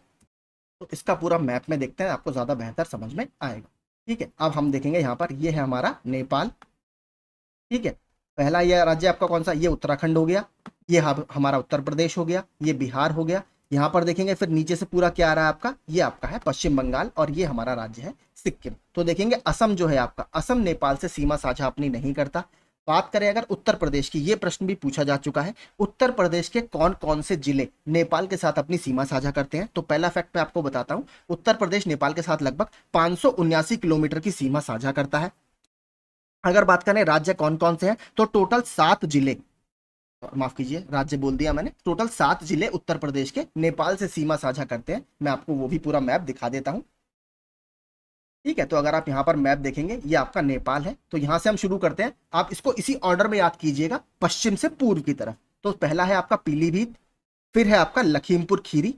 Speaker 1: तो इसका पूरा मैप में देखते हैं, आपको ज्यादा बेहतर समझ में आएगा। ठीक है, अब हम देखेंगे यहाँ पर, ये है हमारा नेपाल। ठीक है, पहला यह राज्य आपका कौन सा, ये उत्तराखंड हो गया, ये हमारा उत्तर प्रदेश हो गया, ये बिहार हो गया। यहाँ पर देखेंगे फिर नीचे से पूरा क्या आ रहा है आपका, ये आपका है पश्चिम बंगाल, और ये हमारा राज्य है सिक्किम। तो देखेंगे असम जो है आपका, असम नेपाल से सीमा साझा अपनी नहीं करता। बात करें अगर उत्तर प्रदेश की, ये प्रश्न भी पूछा जा चुका है, उत्तर प्रदेश के कौन कौन से जिले नेपाल के साथ अपनी सीमा साझा करते हैं, तो पहला फैक्ट मैं आपको बताता हूं, उत्तर प्रदेश नेपाल के साथ लगभग 579 किलोमीटर की सीमा साझा करता है। अगर बात करें राज्य कौन कौन से हैं, तो टोटल 7 जिले, माफ कीजिए राज्य बोल दिया मैंने, टोटल 7 जिले उत्तर प्रदेश के नेपाल से सीमा साझा करते हैं। मैं आपको वो भी पूरा मैप दिखा देता हूं। ठीक है, तो अगर आप यहाँ पर मैप देखेंगे, ये आपका नेपाल है। तो यहां से हम शुरू करते हैं, आप इसको इसी ऑर्डर में याद कीजिएगा, पश्चिम से पूर्व की तरफ। तो पहला है आपका पीलीभीत, फिर है आपका लखीमपुर खीरी,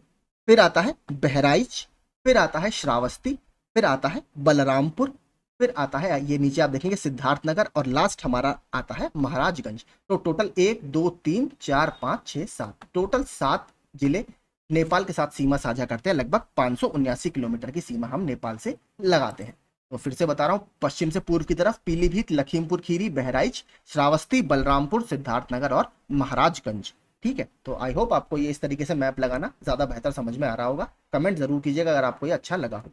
Speaker 1: फिर आता है बहराइच, फिर आता है श्रावस्ती, फिर आता है बलरामपुर, फिर आता है ये नीचे आप देखेंगे सिद्धार्थनगर, और लास्ट हमारा आता है महाराजगंज। तो टोटल 1 2 3 4 5 6 7, टोटल 7 जिले नेपाल के साथ सीमा साझा करते हैं। लगभग 579 किलोमीटर की सीमा हम नेपाल से लगाते हैं। तो फिर से बता रहा हूँ, पश्चिम से पूर्व की तरफ पीलीभीत, लखीमपुर खीरी, बहराइच, श्रावस्ती, बलरामपुर, सिद्धार्थनगर और महाराजगंज। ठीक है, तो आई होप आपको ये इस तरीके से मैप लगाना ज्यादा बेहतर समझ में आ रहा होगा। कमेंट जरूर कीजिएगा अगर आपको ये अच्छा लगा हो।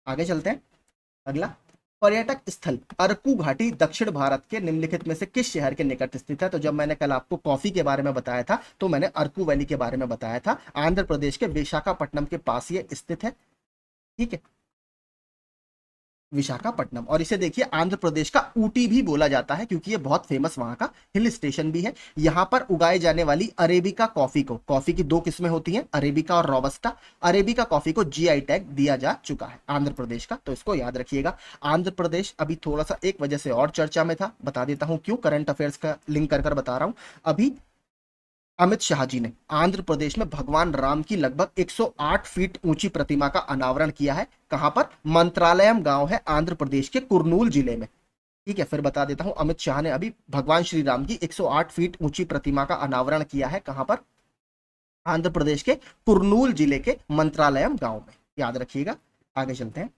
Speaker 1: आगे चलते हैं। अगला, पर्यटक स्थल अरकू घाटी दक्षिण भारत के निम्नलिखित में से किस शहर के निकट स्थित है? तो जब मैंने कल आपको कॉफी के बारे में बताया था तो मैंने अरकू वैली के बारे में बताया था। आंध्र प्रदेश के विशाखापट्टनम के पास ये स्थित है। ठीक है, विशाखापट्टनम। और इसे देखिए आंध्र प्रदेश का ऊटी भी बोला जाता है क्योंकि ये बहुत फेमस वहां का हिल स्टेशन भी है। यहाँ पर उगाए जाने वाली अरेबिका कॉफी को, कॉफी की दो किस्में होती हैं, अरेबिका और रोबस्टा। अरेबिका कॉफी को जीआई टैग दिया जा चुका है आंध्र प्रदेश का, तो इसको याद रखिएगा। आंध्र प्रदेश अभी थोड़ा सा एक वजह से और चर्चा में था, बता देता हूं क्यों, करंट अफेयर्स का लिंक कर बता रहा हूं। अभी अमित शाह जी ने आंध्र प्रदेश में भगवान राम की लगभग 108 फीट ऊंची प्रतिमा का अनावरण किया है। कहां पर? मंत्रालयम गांव है आंध्र प्रदेश के कुर्नूल जिले में। ठीक है, फिर बता देता हूं, अमित शाह ने अभी भगवान श्री राम की 108 फीट ऊंची प्रतिमा का अनावरण किया है। कहां पर? आंध्र प्रदेश के कुर्नूल जिले के मंत्रालयम गांव में, याद रखिएगा। आगे चलते हैं।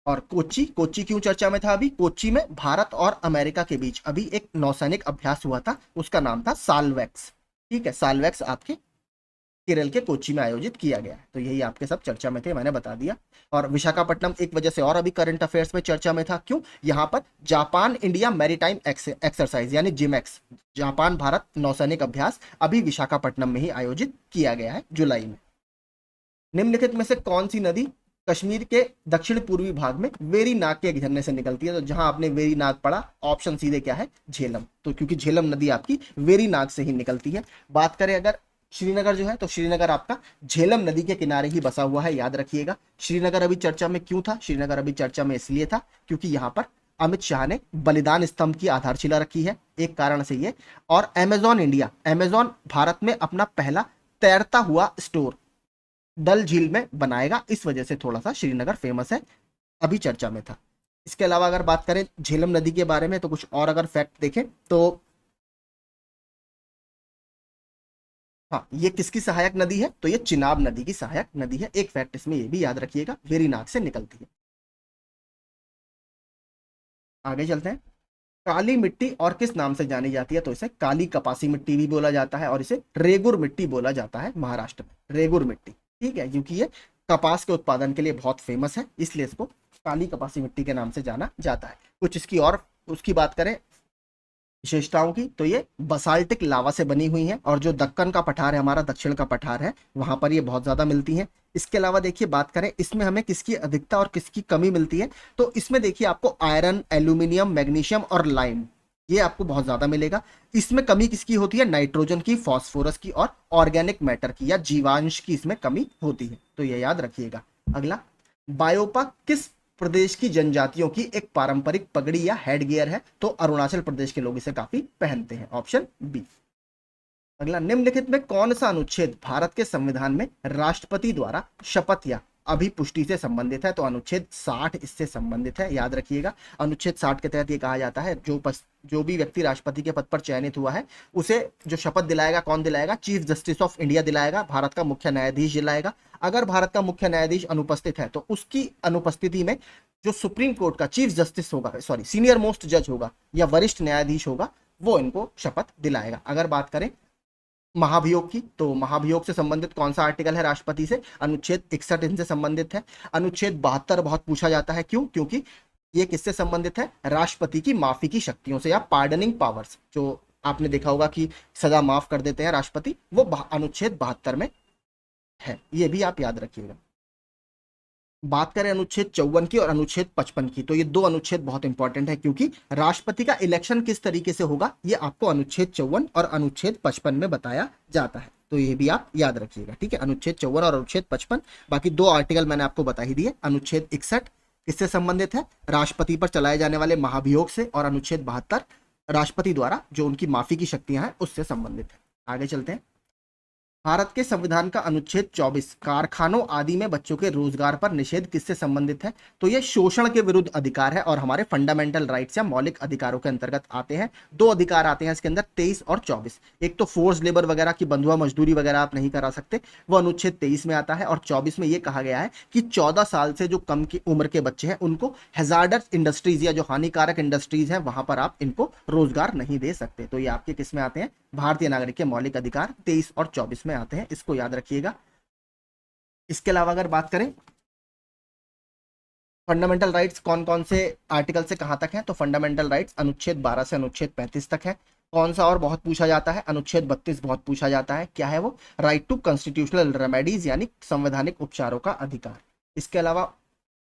Speaker 1: और कोच्चि, कोच्चि क्यों चर्चा में था? अभी कोच्चि में भारत और अमेरिका के बीच अभी एक नौसैनिक अभ्यास हुआ था, उसका नाम था साल्वेक्स। ठीक है, साल्वेक्स आपके केरल के कोच्चि में आयोजित किया गया है। तो यही आपके सब चर्चा में थे, मैंने बता दिया। और विशाखापट्टनम एक वजह से और अभी करंट अफेयर्स में चर्चा में था, क्यों? यहाँ पर जापान इंडिया मैरीटाइम एक्सरसाइज यानी जिमेक्स, जापान भारत नौसैनिक अभ्यास अभी विशाखापट्टनम में ही आयोजित किया गया है जुलाई में। निम्नलिखित में से कौन सी नदी कश्मीर के दक्षिण पूर्वी भाग में वेरी नाग के एक झरने से निकलती है? तो जहां आपने वेरी नाग पढ़ा, ऑप्शन सीधे क्या है? झेलम। तो क्योंकि झेलम नदी आपकी वेरी नाग से ही निकलती है। बात करें अगर श्रीनगर जो है, तो श्रीनगर आपका झेलम नदी के किनारे ही बसा हुआ है, याद रखिएगा। श्रीनगर अभी चर्चा में क्यों था? श्रीनगर अभी चर्चा में इसलिए था क्योंकि यहाँ पर अमित शाह ने बलिदान स्तंभ की आधारशिला रखी है, एक कारण से ये। और अमेजॉन इंडिया, अमेजॉन भारत में अपना पहला तैरता हुआ स्टोर डल झील में बनाएगा, इस वजह से थोड़ा सा श्रीनगर फेमस है, अभी चर्चा में था। इसके अलावा अगर बात करें झेलम नदी के बारे में, तो कुछ और अगर फैक्ट देखें तो हाँ, ये किसकी सहायक नदी है? तो ये चिनाब नदी की सहायक नदी है। एक फैक्ट इसमें ये भी याद रखिएगा, वेरीनाग से निकलती है। आगे चलते हैं। काली मिट्टी और किस नाम से जानी जाती है? तो इसे काली कपासी मिट्टी भी बोला जाता है और इसे रेगुर मिट्टी बोला जाता है महाराष्ट्र में, रेगुर मिट्टी। ठीक है, क्योंकि ये कपास के उत्पादन के लिए बहुत फेमस है, इसलिए इसको काली कपासी मिट्टी के नाम से जाना जाता है। कुछ इसकी और उसकी बात करें विशेषताओं की, तो ये बसाल्टिक लावा से बनी हुई है, और जो दक्कन का पठार है, हमारा दक्षिण का पठार है, वहां पर ये बहुत ज्यादा मिलती है। इसके अलावा देखिए, बात करें इसमें हमें किसकी अधिकता और किसकी कमी मिलती है, तो इसमें देखिए आपको आयरन, एल्यूमिनियम, मैग्नीशियम और लाइम, ये आपको बहुत ज्यादा मिलेगा। इसमें कमी किसकी होती है? नाइट्रोजन की, फास्फोरस की और ऑर्गेनिक मैटर की या जीवांश की इसमें कमी होती है, तो ये याद रखिएगा। अगला, बायोपा किस प्रदेश की जनजातियों की एक पारंपरिक पगड़ी या हेड गियर है? तो अरुणाचल प्रदेश के लोग इसे काफी पहनते हैं, ऑप्शन बी। अगला, निम्नलिखित में कौन सा अनुच्छेद भारत के संविधान में राष्ट्रपति द्वारा शपथ या अभिपुष्टि से संबंधित है? तो अनुच्छेद 60 इससे संबंधित है, याद रखिएगा। अनुच्छेद 60 के तहत ये कहा जाता है जो भी व्यक्ति राष्ट्रपति के पद पर चयनित हुआ है उसे जो शपथ दिलाएगा, कौन दिलाएगा? चीफ जस्टिस ऑफ इंडिया दिलाएगा, भारत का मुख्य न्यायाधीश दिलाएगा। अगर भारत का मुख्य न्यायाधीश अनुपस्थित है तो उसकी अनुपस्थिति में जो सुप्रीम कोर्ट का चीफ जस्टिस होगा, सॉरी सीनियर मोस्ट जज होगा या वरिष्ठ न्यायाधीश होगा, वो इनको शपथ दिलाएगा। अगर बात करें महाभियोग की, तो महाभियोग से संबंधित कौन सा आर्टिकल है राष्ट्रपति से? अनुच्छेद 61 इनसे संबंधित है। अनुच्छेद 72 बहुत पूछा जाता है, क्यों? क्योंकि ये किससे संबंधित है? राष्ट्रपति की माफी की शक्तियों से या पार्डनिंग पावर्स, जो आपने देखा होगा कि सजा माफ कर देते हैं राष्ट्रपति, वो अनुच्छेद 72 में है, ये भी आप याद रखिएगा। बात करें अनुच्छेद 54 की और अनुच्छेद 55 की, तो ये दो अनुच्छेद बहुत इंपॉर्टेंट है, क्योंकि राष्ट्रपति का इलेक्शन किस तरीके से होगा ये आपको अनुच्छेद 54 और अनुच्छेद 55 में बताया जाता है, तो ये भी आप याद रखिएगा। ठीक है, अनुच्छेद 54 और अनुच्छेद 55। बाकी दो आर्टिकल मैंने आपको बता ही दिए। अनुच्छेद 61 किससे संबंधित है? राष्ट्रपति पर चलाए जाने वाले महाभियोग से, और अनुच्छेद 72 राष्ट्रपति द्वारा जो उनकी माफी की शक्तियां हैं उससे संबंधित है। आगे चलते हैं। भारत के संविधान का अनुच्छेद 24 कारखानों आदि में बच्चों के रोजगार पर निषेध किससे संबंधित है? तो ये शोषण के विरुद्ध अधिकार है और हमारे फंडामेंटल राइट्स या मौलिक अधिकारों के अंतर्गत आते हैं। दो अधिकार आते हैं इसके अंदर, 23 और 24। एक तो फोर्स लेबर वगैरह की बंधुआ मजदूरी वगैरह आप नहीं करा सकते, वो अनुच्छेद 23 में आता है। और 24 में ये कहा गया है कि 14 साल से जो कम की उम्र के बच्चे हैं उनको हैजार्डस इंडस्ट्रीज या जो हानिकारक इंडस्ट्रीज हैं वहां पर आप इनको रोजगार नहीं दे सकते। तो ये आपके किस में आते हैं? भारतीय नागरिक के मौलिक अधिकार 23 और 24 में आते हैं, इसको याद रखिएगा। इसके अलावा अगर बात करें फंडामेंटल राइट्स कौन कौन से आर्टिकल से कहां तक है, तो फंडामेंटल राइट्स अनुच्छेद 12 से अनुच्छेद 35 तक है। कौन सा और बहुत पूछा जाता है? अनुच्छेद 32 बहुत पूछा जाता है। क्या है वो? राइट टू कॉन्स्टिट्यूशनल रेमेडीज यानी संवैधानिक उपचारों का अधिकार। इसके अलावा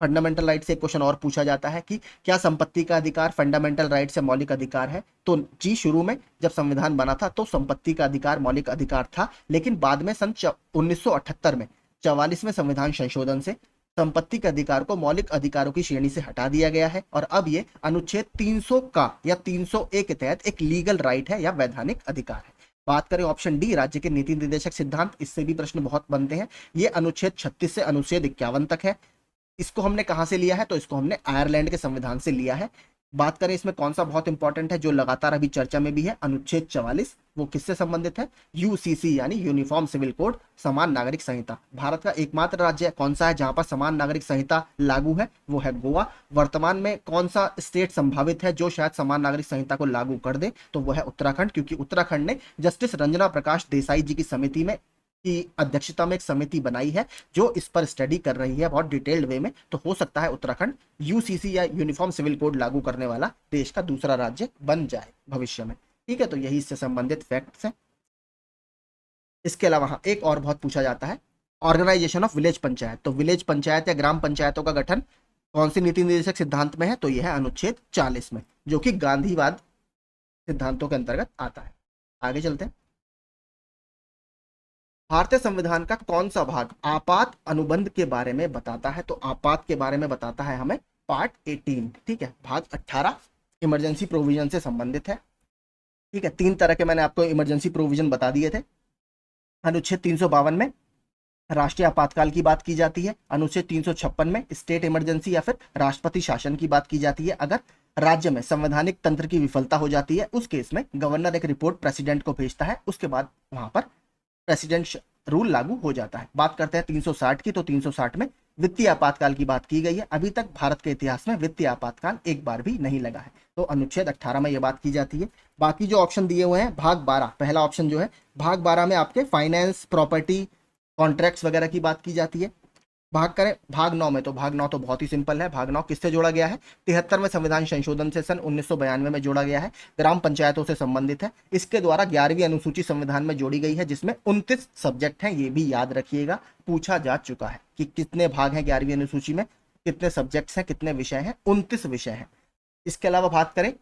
Speaker 1: फंडामेंटल राइट से एक क्वेश्चन और पूछा जाता है कि क्या संपत्ति का अधिकार फंडामेंटल राइट से मौलिक अधिकार है? तो जी, शुरू में जब संविधान बना था तो संपत्ति का अधिकार मौलिक अधिकार था, लेकिन बाद में सन 1978 में 44वें संविधान संशोधन से संपत्ति के अधिकार को मौलिक अधिकारों की श्रेणी से हटा दिया गया है और अब ये अनुच्छेद 300 का या 301 के तहत एक लीगल राइट है या वैधानिक अधिकार है। बात करें ऑप्शन डी, राज्य के नीति निर्देशक सिद्धांत, इससे भी प्रश्न बहुत बनते हैं। ये अनुच्छेद 36 से अनुच्छेद 51 तक है। इसको हमने कहां से लिया है? तो इसको हमने आयरलैंड के संविधान से लिया है। बात करें इसमें कौन सा बहुत इंपॉर्टेंट है जो लगातार अभी चर्चा में भी है, अनुच्छेद 44, वो किससे संबंधित है? यूसीसी यानी यूनिफॉर्म सिविल कोड, समान नागरिक संहिता। भारत का एकमात्र राज्य कौन सा है जहां पर समान नागरिक संहिता लागू है? वो है गोवा। वर्तमान में कौन सा स्टेट संभावित है जो शायद समान नागरिक संहिता को लागू कर दे? तो वो है उत्तराखंड, क्योंकि उत्तराखंड ने जस्टिस रंजना प्रकाश देसाई जी की समिति में की अध्यक्षता में एक समिति बनाई है जो इस पर स्टडी कर रही है बहुत डिटेल्ड वे में। तो हो सकता है उत्तराखंड यूसीसी या यूनिफॉर्म सिविल कोड लागू करने वाला देश का दूसरा राज्य बन जाए भविष्य में। ठीक है, तो यही इससे संबंधित फैक्ट्स हैं। इसके अलावा एक और बहुत पूछा जाता है, ऑर्गेनाइजेशन ऑफ विलेज पंचायत। तो विलेज पंचायत या ग्राम पंचायतों का गठन कौन सी नीति निर्देशक सिद्धांत में है? तो यह है अनुच्छेद 40 में, जो कि गांधीवाद सिद्धांतों के अंतर्गत आता है। आगे चलते हैं। भारतीय संविधान का कौन सा भाग आपात अनुबंध के बारे में बताता है? तो आपात के बारे में बताता है हमें पार्ट 18। ठीक है, भाग 18 इमरजेंसी प्रोविजन से संबंधित है। ठीक है, 3 तरह के मैंने आपको इमरजेंसी प्रोविजन बता दिए थे। अनुच्छेद 352 में राष्ट्रीय आपातकाल की बात की जाती है। अनुच्छेद 356 में स्टेट इमरजेंसी या फिर राष्ट्रपति शासन की बात की जाती है। अगर राज्य में संवैधानिक तंत्र की विफलता हो जाती है उस केस में गवर्नर एक रिपोर्ट प्रेसिडेंट को भेजता है, उसके बाद वहां पर प्रेसिडेंट रूल लागू हो जाता है। बात करते हैं 360 की, तो 360 में वित्तीय आपातकाल की बात की गई है। अभी तक भारत के इतिहास में वित्तीय आपातकाल एक बार भी नहीं लगा है, तो अनुच्छेद 18 में यह बात की जाती है। बाकी जो ऑप्शन दिए हुए हैं, भाग 12 पहला ऑप्शन जो है, भाग 12 में आपके फाइनेंस, प्रॉपर्टी, कॉन्ट्रैक्ट्स वगैरह की बात की जाती है। भाग करें भाग 9 में, तो भाग 9 तो बहुत ही सिंपल है। भाग 9 किससे जोड़ा गया है? 73वें संविधान संशोधन से सन 1992 में जोड़ा गया है, ग्राम पंचायतों से संबंधित है। इसके द्वारा 11वीं अनुसूची संविधान में जोड़ी गई है जिसमें 29 सब्जेक्ट हैं। ये भी याद रखिएगा, पूछा जा चुका है कि कितने भाग हैं 11वीं अनुसूची में, कितने सब्जेक्ट्स हैं, कितने विषय हैं? 29 विषय हैं। इसके अलावा बात करें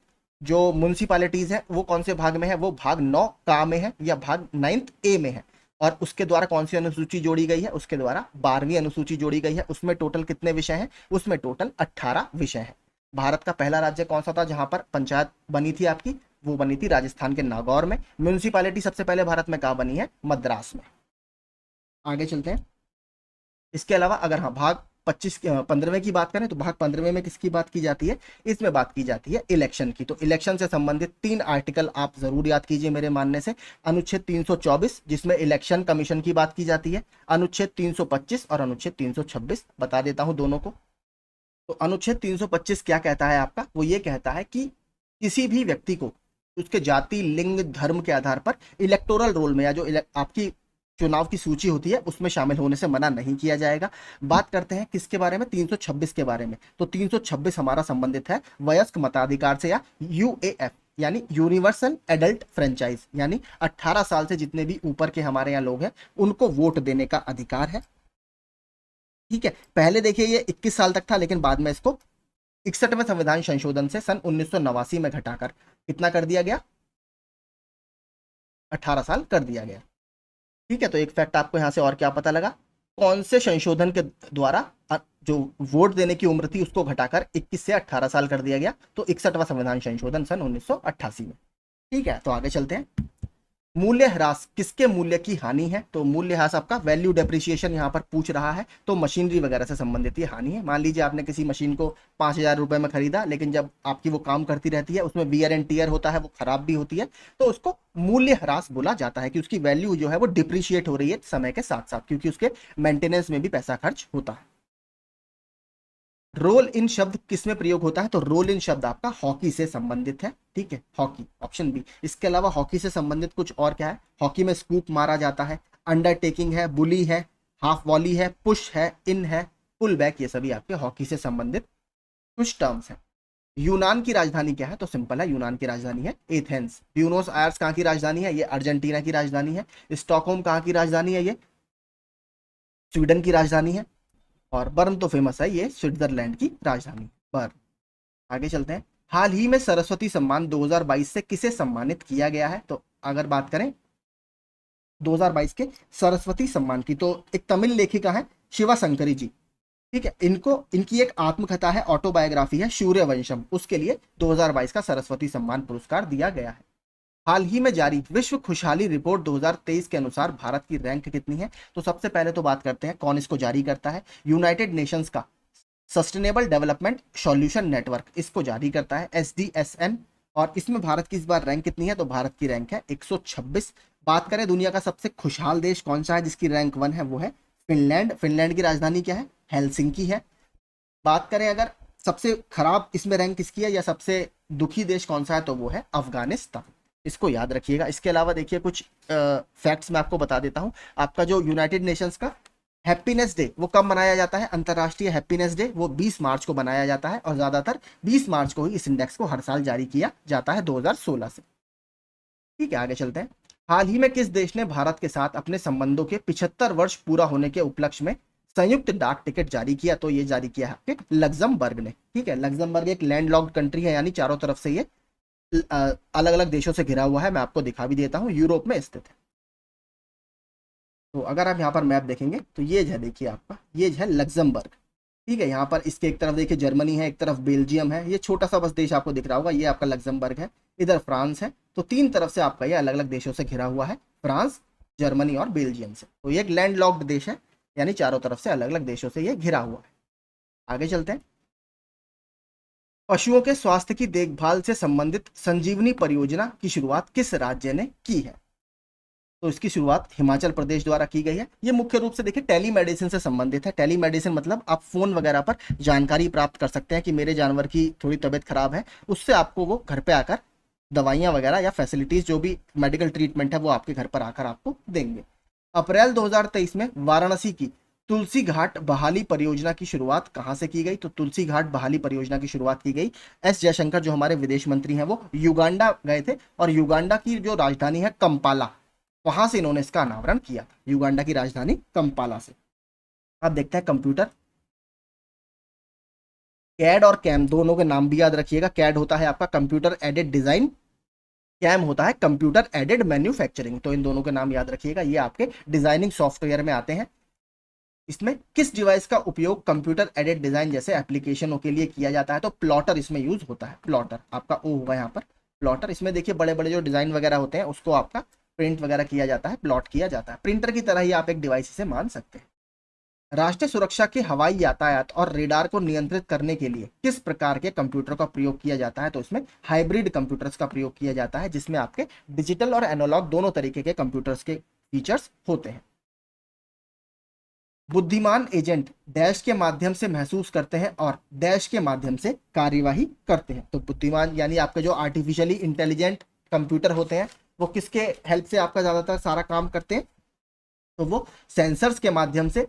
Speaker 1: जो म्यूनिसिपैलिटीज है वो कौन से भाग में है? वो भाग 9 का में है या भाग 9 ए में है। और उसके द्वारा कौन सी अनुसूची जोड़ी गई है? उसके द्वारा 12वीं अनुसूची जोड़ी गई है। उसमें टोटल कितने विषय हैं? उसमें टोटल 18 विषय हैं। भारत का पहला राज्य कौन सा था जहां पर पंचायत बनी थी आपकी? वो बनी थी राजस्थान के नागौर में। म्यूनिसिपैलिटी सबसे पहले भारत में कहाँ बनी है? मद्रास में। आगे चलते हैं। इसके अलावा अगर हाँ भाग 15वें की बात करें तो भाग 15वें में किसकी बात की जाती है? इसमें बात की जाती है इलेक्शन की। तो इलेक्शन से संबंधित 3 आर्टिकल आप जरूर याद कीजिए मेरे मानने से। अनुच्छेद 324 जिसमें इलेक्शन कमीशन की बात की जाती है, अनुच्छेद 325 और अनुच्छेद 326 बता देता हूं दोनों को। तो अनुच्छेद 325 क्या कहता है आपका? वो ये कहता है कि किसी भी व्यक्ति को उसके जाति, लिंग, धर्म के आधार पर इलेक्टोरल रोल में या जो आपकी चुनाव की सूची होती है उसमें शामिल होने से मना नहीं किया जाएगा। बात करते हैं किसके बारे में? 326 के बारे में। तो 326 हमारा संबंधित है वयस्क मताधिकार से या यूएएफ यानी यूनिवर्सल एडल्ट फ्रेंचाइज, यानी 18 साल से जितने भी ऊपर के हमारे यहाँ लोग हैं उनको वोट देने का अधिकार है। ठीक है, पहले देखिए ये 21 साल तक था, लेकिन बाद में इसको 61वें संविधान संशोधन से सन 1989 में घटाकर कितना कर दिया गया? 18 साल कर दिया गया। ठीक है, तो एक फैक्ट आपको यहां से और क्या पता लगा? कौन से संशोधन के द्वारा जो वोट देने की उम्र थी उसको घटाकर 21 से 18 साल कर दिया गया? तो 61वां संविधान संशोधन सन 1988 में। ठीक है, तो आगे चलते हैं। मूल्य ह्रास किसके मूल्य की हानि है? तो मूल्य ह्रास आपका वैल्यू डेप्रिसिएशन यहाँ पर पूछ रहा है, तो मशीनरी वगैरह से संबंधित ये हानि है। मान लीजिए आपने किसी मशीन को 5,000 रुपए में खरीदा, लेकिन जब आपकी वो काम करती रहती है उसमें वियर एंड टीयर होता है, वो खराब भी होती है, तो उसको मूल्य ह्रास बोला जाता है कि उसकी वैल्यू जो है वो डिप्रिशिएट हो रही है समय के साथ साथ, क्योंकि उसके मेंटेनेंस में भी पैसा खर्च होता है। रोल इन शब्द किस में प्रयोग होता है? तो रोल इन शब्द आपका हॉकी से संबंधित है, ठीक है, हॉकी, ऑप्शन बी। इसके अलावा हॉकी से संबंधित कुछ और क्या है? हॉकी में स्कूप मारा जाता है, अंडरटेकिंग है, बुली है, हाफ वॉली है, पुश है, इन है, पुल बैक, ये सभी आपके हॉकी से संबंधित कुछ टर्म्स हैं। यूनान की राजधानी क्या है? तो सिंपल है, यूनान की राजधानी है एथेंस। ब्यूनोस आयर्स कहाँ की राजधानी है? ये अर्जेंटीना की राजधानी है। स्टॉकहोम कहाँ की राजधानी है? ये स्वीडन की राजधानी है। और बर्न तो फेमस है, ये स्विट्जरलैंड की राजधानी बर्न। आगे चलते हैं। हाल ही में सरस्वती सम्मान 2022 से किसे सम्मानित किया गया है? तो अगर बात करें 2022 के सरस्वती सम्मान की, तो एक तमिल लेखिका है शिवा शंकरी जी, ठीक है, इनको इनकी एक आत्मकथा है, ऑटोबायोग्राफी है, सूर्यवंशम, उसके लिए 2022 का सरस्वती सम्मान पुरस्कार दिया गया है। हाल ही में जारी विश्व खुशहाली रिपोर्ट 2023 के अनुसार भारत की रैंक कितनी है? तो सबसे पहले तो बात करते हैं कौन इसको जारी करता है। यूनाइटेड नेशंस का सस्टेनेबल डेवलपमेंट सॉल्यूशन नेटवर्क इसको जारी करता है, SDSN। और इसमें भारत की इस बार रैंक कितनी है? तो भारत की रैंक है 126। बात करें दुनिया का सबसे खुशहाल देश कौन सा है जिसकी रैंक 1 है? वो है फिनलैंड। फिनलैंड की राजधानी क्या है? हेलसिंकी है। बात करें अगर सबसे खराब इसमें रैंक किसकी है या सबसे दुखी देश कौन सा है, तो वो है अफगानिस्तान। इसको याद रखिएगा। इसके अलावा देखिए कुछ फैक्ट्स मैं आपको बता देता हूँ। आपका जो यूनाइटेड नेशंस का हैप्पीनेस डे वो कब मनाया जाता है? अंतरराष्ट्रीय हैप्पीनेस डे वो 20 मार्च को मनाया जाता है, और ज्यादातर 20 मार्च को ही इस इंडेक्स को हर साल जारी किया जाता है 2016 से। ठीक है, आगे चलते हैं। हाल ही में किस देश ने भारत के साथ अपने संबंधों के 75 वर्ष पूरा होने के उपलक्ष्य में संयुक्त डाक टिकट जारी किया? तो ये जारी किया है आपके लग्जमबर्ग ने। ठीक है, लग्जमबर्ग एक लैंडलॉक्ड कंट्री है, यानी चारों तरफ से ये अलग अलग देशों से घिरा हुआ है। मैं आपको दिखा भी देता हूँ, यूरोप में स्थित है। तो अगर आप यहाँ पर मैप देखेंगे तो ये है, देखिए आपका ये है लग्जमबर्ग। ठीक है, यहाँ पर इसके एक तरफ देखिए जर्मनी है, एक तरफ बेल्जियम है, ये छोटा सा बस देश आपको दिख रहा होगा, ये आपका लग्जमबर्ग है। इधर फ्रांस है। तो तीन तरफ से आपका ये अलग अलग देशों से घिरा हुआ है, फ्रांस, जर्मनी और बेल्जियम से। तो ये एक लैंड लॉक्ड देश है, यानी चारों तरफ से अलग अलग देशों से ये घिरा हुआ है। आगे चलते हैं। पशुओं के स्वास्थ्य की देखभाल से संबंधित संजीवनी परियोजना की शुरुआत किस राज्य ने की है? तो इसकी शुरुआत हिमाचल प्रदेश द्वारा की गई है। ये मुख्य रूप से देखिए टेलीमेडिसिन से संबंधित है। टेलीमेडिसिन मतलब आप फोन वगैरह पर जानकारी प्राप्त कर सकते हैं कि मेरे जानवर की थोड़ी तबीयत खराब है, उससे आपको वो घर पे आकर दवाइयां वगैरह या फैसिलिटीज जो भी मेडिकल ट्रीटमेंट है वो आपके घर पर आकर आपको देंगे। अप्रैल 2023 में वाराणसी की तुलसी घाट बहाली परियोजना की शुरुआत कहां से की गई? तो तुलसी घाट बहाली परियोजना की शुरुआत की गई, एस जयशंकर जो हमारे विदेश मंत्री हैं वो युगांडा गए थे, और युगांडा की जो राजधानी है कंपाला, वहां से इन्होंने इसका अनावरण किया था, युगांडा की राजधानी कंपाला से। अब देखते हैं कंप्यूटर। कैड और कैम दोनों के नाम भी याद रखिएगा। कैड होता है आपका कंप्यूटर एडेड डिजाइन, कैम होता है कंप्यूटर एडेड मैन्युफैक्चरिंग। तो इन दोनों के नाम याद रखिएगा, ये आपके डिजाइनिंग सॉफ्टवेयर में आते हैं। इसमें किस डिवाइस का उपयोग कंप्यूटर एडेड डिजाइन जैसे एप्लीकेशनों के लिए किया जाता है? तो प्लॉटर इसमें यूज होता है। प्लॉटर आपका ओ होगा यहाँ पर, प्लॉटर। इसमें देखिए बड़े बड़े जो डिजाइन वगैरह होते हैं उसको आपका प्रिंट वगैरह किया जाता है, प्लॉट किया जाता है। प्रिंटर की तरह ही आप एक डिवाइस से मान सकते हैं। राष्ट्रीय सुरक्षा के हवाई यातायात और रेडार को नियंत्रित करने के लिए किस प्रकार के कंप्यूटर का प्रयोग किया जाता है? तो इसमें हाइब्रिड कंप्यूटर्स का प्रयोग किया जाता है, जिसमें आपके डिजिटल और एनालॉग दोनों तरीके के कंप्यूटर्स के फीचर्स होते हैं। बुद्धिमान एजेंट डैश के माध्यम से महसूस करते हैं और डैश के माध्यम से कार्यवाही करते हैं। तो बुद्धिमान यानी आपके जो आर्टिफिशियली इंटेलिजेंट कंप्यूटर होते हैं वो किसके हेल्प से आपका ज्यादातर सारा काम करते हैं? तो वो सेंसर्स के माध्यम से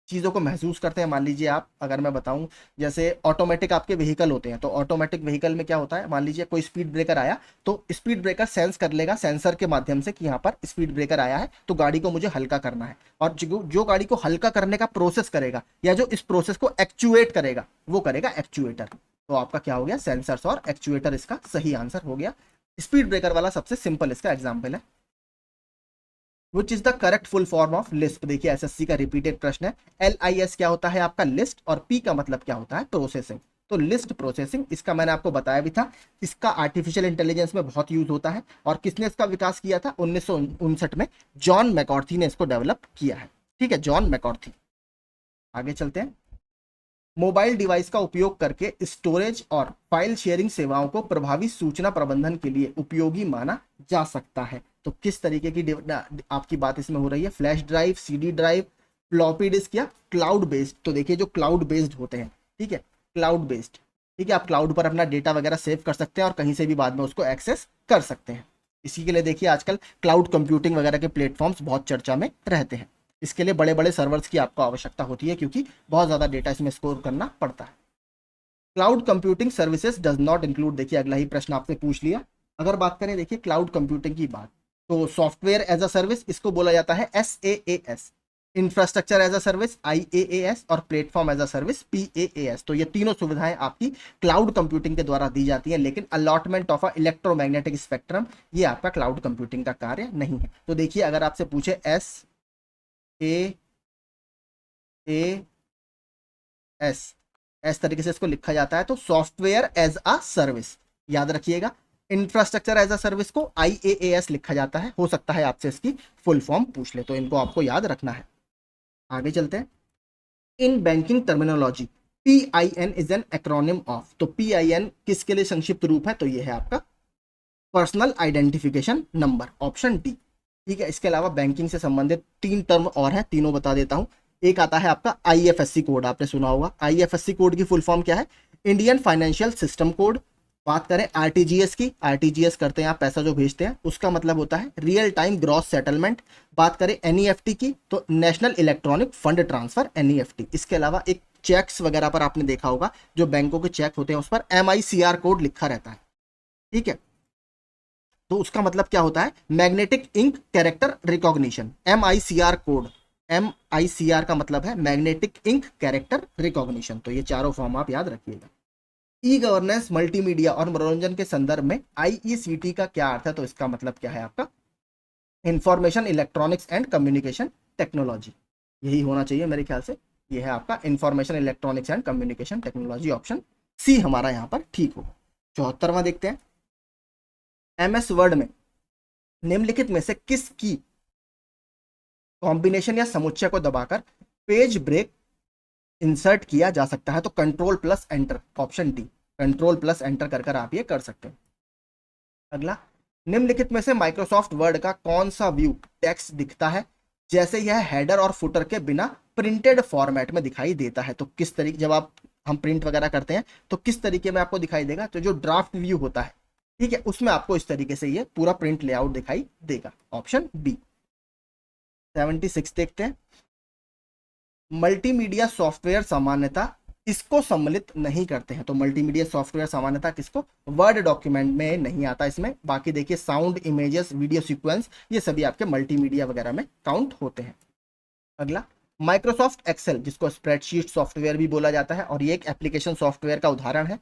Speaker 1: चीज़ों को महसूस करते हैं। मान लीजिए आप, अगर मैं बताऊं, जैसे ऑटोमेटिक आपके व्हीकल होते हैं, तो ऑटोमेटिक व्हीकल में क्या होता है, मान लीजिए कोई स्पीड ब्रेकर आया, तो स्पीड ब्रेकर सेंस कर लेगा सेंसर के माध्यम से कि यहाँ पर स्पीड ब्रेकर आया है, तो गाड़ी को मुझे हल्का करना है। और जो गाड़ी को हल्का करने का प्रोसेस करेगा या जो इस प्रोसेस को एक्चुएट करेगा वो करेगा एक्चुएटर। तो आपका क्या हो गया, सेंसर्स और एक्चुएटर इसका सही आंसर हो गया। स्पीड ब्रेकर वाला सबसे सिंपल इसका एग्जाम्पल है। Which is the correct full form of Lisp? देखिए एसएससी का रिपीटेड प्रश्न है। LIS क्या होता है आपका? लिस्ट, और P का मतलब क्या होता है? प्रोसेसिंग।
Speaker 2: तो लिस्ट प्रोसेसिंग, इसका मैंने आपको बताया भी था, इसका आर्टिफिशियल इंटेलिजेंस में बहुत यूज होता है। और किसने इसका विकास किया था? 1959 में जॉन मैकॉर्थी ने इसको डेवलप किया है। ठीक है, जॉन मैकॉर्थी। आगे चलते हैं। मोबाइल डिवाइस का उपयोग करके स्टोरेज और फाइल शेयरिंग सेवाओं को प्रभावी सूचना प्रबंधन के लिए उपयोगी माना जा सकता है। तो किस तरीके की आपकी बात इसमें हो रही है? Flash drive, CD drive, floppy disk या क्लाउड बेस्ड? तो देखिए जो क्लाउड बेस्ड होते हैं, ठीक है, क्लाउड बेस्ड, ठीक है, आप क्लाउड पर अपना डेटा वगैरह सेव कर सकते हैं और कहीं से भी बाद में उसको एक्सेस कर सकते हैं। इसी के लिए देखिए आजकल क्लाउड कंप्यूटिंग वगैरह के प्लेटफॉर्म्स बहुत चर्चा में रहते हैं। इसके लिए बड़े बड़े सर्वर्स की आपको आवश्यकता होती है क्योंकि बहुत ज़्यादा डेटा इसमें स्टोर करना पड़ता है। Cloud computing services does not include, देखिए अगला ही प्रश्न आपसे पूछ लिया। अगर बात करें देखिए क्लाउड कंप्यूटिंग की बात, तो सॉफ्टवेयर एज अ सर्विस इसको बोला जाता है SaaS, infrastructure as a service IaaS और platform as a service PaaS। तो ये तीनों सुविधाएं आपकी क्लाउड कंप्यूटिंग के द्वारा दी जाती हैं, लेकिन allotment of a electromagnetic spectrum ये आपका क्लाउड कंप्यूटिंग का कार्य नहीं है। तो देखिए अगर आपसे पूछे SaaS, इस तरीके से इसको लिखा जाता है, तो सॉफ्टवेयर एज अ सर्विस याद रखिएगा। इंफ्रास्ट्रक्चर एज अ सर्विस को IaaS लिखा जाता है। हो सकता है आपसे इसकी फुल फॉर्म पूछ ले, तो इनको आपको याद रखना है। आगे चलते हैं। In banking terminology PIN is an acronym of, तो PIN किसके लिए संक्षिप्त रूप है? तो ये है आपका personal identification number, option D. ठीक है, इसके अलावा बैंकिंग से संबंधित 3 टर्म और हैं, तीनों बता देता हूं। एक आता है आपका IFSC कोड, आपने सुना होगा। IFSC कोड की फुल फॉर्म क्या है? Indian financial system code. बात करें RTGS की, RTGS करते हैं आप पैसा जो भेजते हैं, उसका मतलब होता है रियल टाइम ग्रॉस सेटलमेंट। बात करें NEFT की, तो national electronic fund transfer NEFT। इसके अलावा एक चेक्स वगैरह पर आपने देखा होगा, जो बैंकों के चेक होते हैं उस पर MICR कोड लिखा रहता है। ठीक है, तो उसका मतलब क्या होता है? Magnetic ink character recognition, MICR code. MICR का मतलब है मैग्नेटिक इंक कैरेक्टर रिकॉग्निशन। तो ये चारों फॉर्म आप याद रखिएगा। ई गवर्नेंस, मल्टीमीडिया और मनोरंजन के संदर्भ में IECT का क्या अर्थ है? तो इसका मतलब क्या है आपका? Information electronics and communication technology, यही होना चाहिए मेरे ख्याल से। ये है आपका information electronics and communication technology, option C हमारा यहाँ पर ठीक होगा। 74वां देखते हैं। MS वर्ड में निम्नलिखित में से किसकी कॉम्बिनेशन या समुच्चय को दबाकर पेज ब्रेक इंसर्ट किया जा सकता है? तो control plus enter, option D, control plus enter कर आप ये कर सकते हैं। अगला, निम्नलिखित में से माइक्रोसॉफ्ट वर्ड का कौन सा व्यू टेक्स्ट दिखता है जैसे यह हेडर और फुटर के बिना प्रिंटेड फॉर्मेट में दिखाई देता है? तो किस तरीके, जब हम प्रिंट वगैरह करते हैं तो किस तरीके में आपको दिखाई देगा? तो जो ड्राफ्ट व्यू होता है, ठीक है, उसमें आपको इस तरीके से ये पूरा प्रिंट लेआउट दिखाई देगा, ऑप्शन बी। 76 देखते हैं। मल्टीमीडिया सॉफ्टवेयर सामान्यता इसको सम्मिलित नहीं करते हैं? तो मल्टीमीडिया सॉफ्टवेयर सामान्यता किसको? वर्ड डॉक्यूमेंट में नहीं आता इसमें। बाकी देखिए साउंड, इमेजेस, वीडियो सीक्वेंस, ये सभी आपके मल्टीमीडिया वगैरह में काउंट होते हैं। अगला, माइक्रोसॉफ्ट एक्सेल जिसको स्प्रेडशीट सॉफ्टवेयर भी बोला जाता है और ये एक एप्लीकेशन सॉफ्टवेयर का उदाहरण है,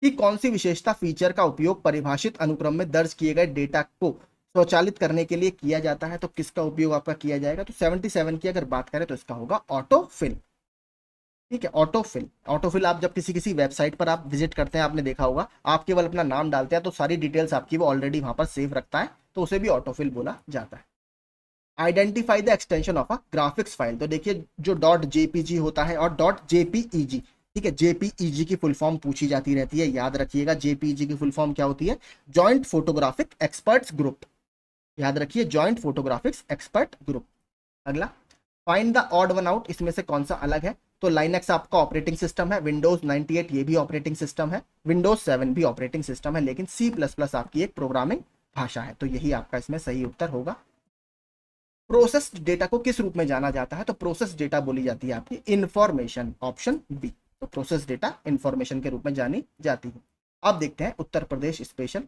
Speaker 2: कि कौन सी विशेषता फीचर का उपयोग परिभाषित अनुक्रम में दर्ज किए गए डेटा को स्वचालित करने के लिए किया जाता है? तो किसका उपयोग आपका किया जाएगा? तो 77 की अगर बात करें तो इसका होगा ऑटोफिल। ठीक है, ऑटोफिल। ऑटोफिल आप जब किसी वेबसाइट पर आप विजिट करते हैं, आपने देखा होगा, आप केवल अपना नाम डालते हैं तो सारी डिटेल्स आपकी वो ऑलरेडी वहां पर सेव रखता है, तो उसे भी ऑटोफिल बोला जाता है। Identify the extension of a graphics file, तो देखिए जो .jpg होता है और .jpeg, ठीक है, JPEG की फुल फॉर्म पूछी जाती रहती है, याद रखिएगा। JPEG की फुल फॉर्म क्या होती है? जॉइंट फोटोग्राफिक एक्सपर्ट्स ग्रुप, याद रखिए, जॉइंट फोटोग्राफिक्स एक्सपर्ट ग्रुप। अगला, find the odd one out, इसमें से कौन सा अलग है? तो लाइनक्स आपका ऑपरेटिंग सिस्टम है, विंडोज 98 ये भी ऑपरेटिंग सिस्टम है, विंडोज 7 भी ऑपरेटिंग सिस्टम है, लेकिन C++ आपकी एक प्रोग्रामिंग भाषा है। तो यही आपका इसमें सही उत्तर होगा। प्रोसेस्ड डेटा को किस रूप में जाना जाता है? तो प्रोसेस डेटा बोली जाती है आपकी इंफॉर्मेशन, ऑप्शन बी। तो प्रोसेस डेटा इंफॉर्मेशन के रूप में जानी जाती है। अब देखते हैं उत्तर प्रदेश स्पेशल।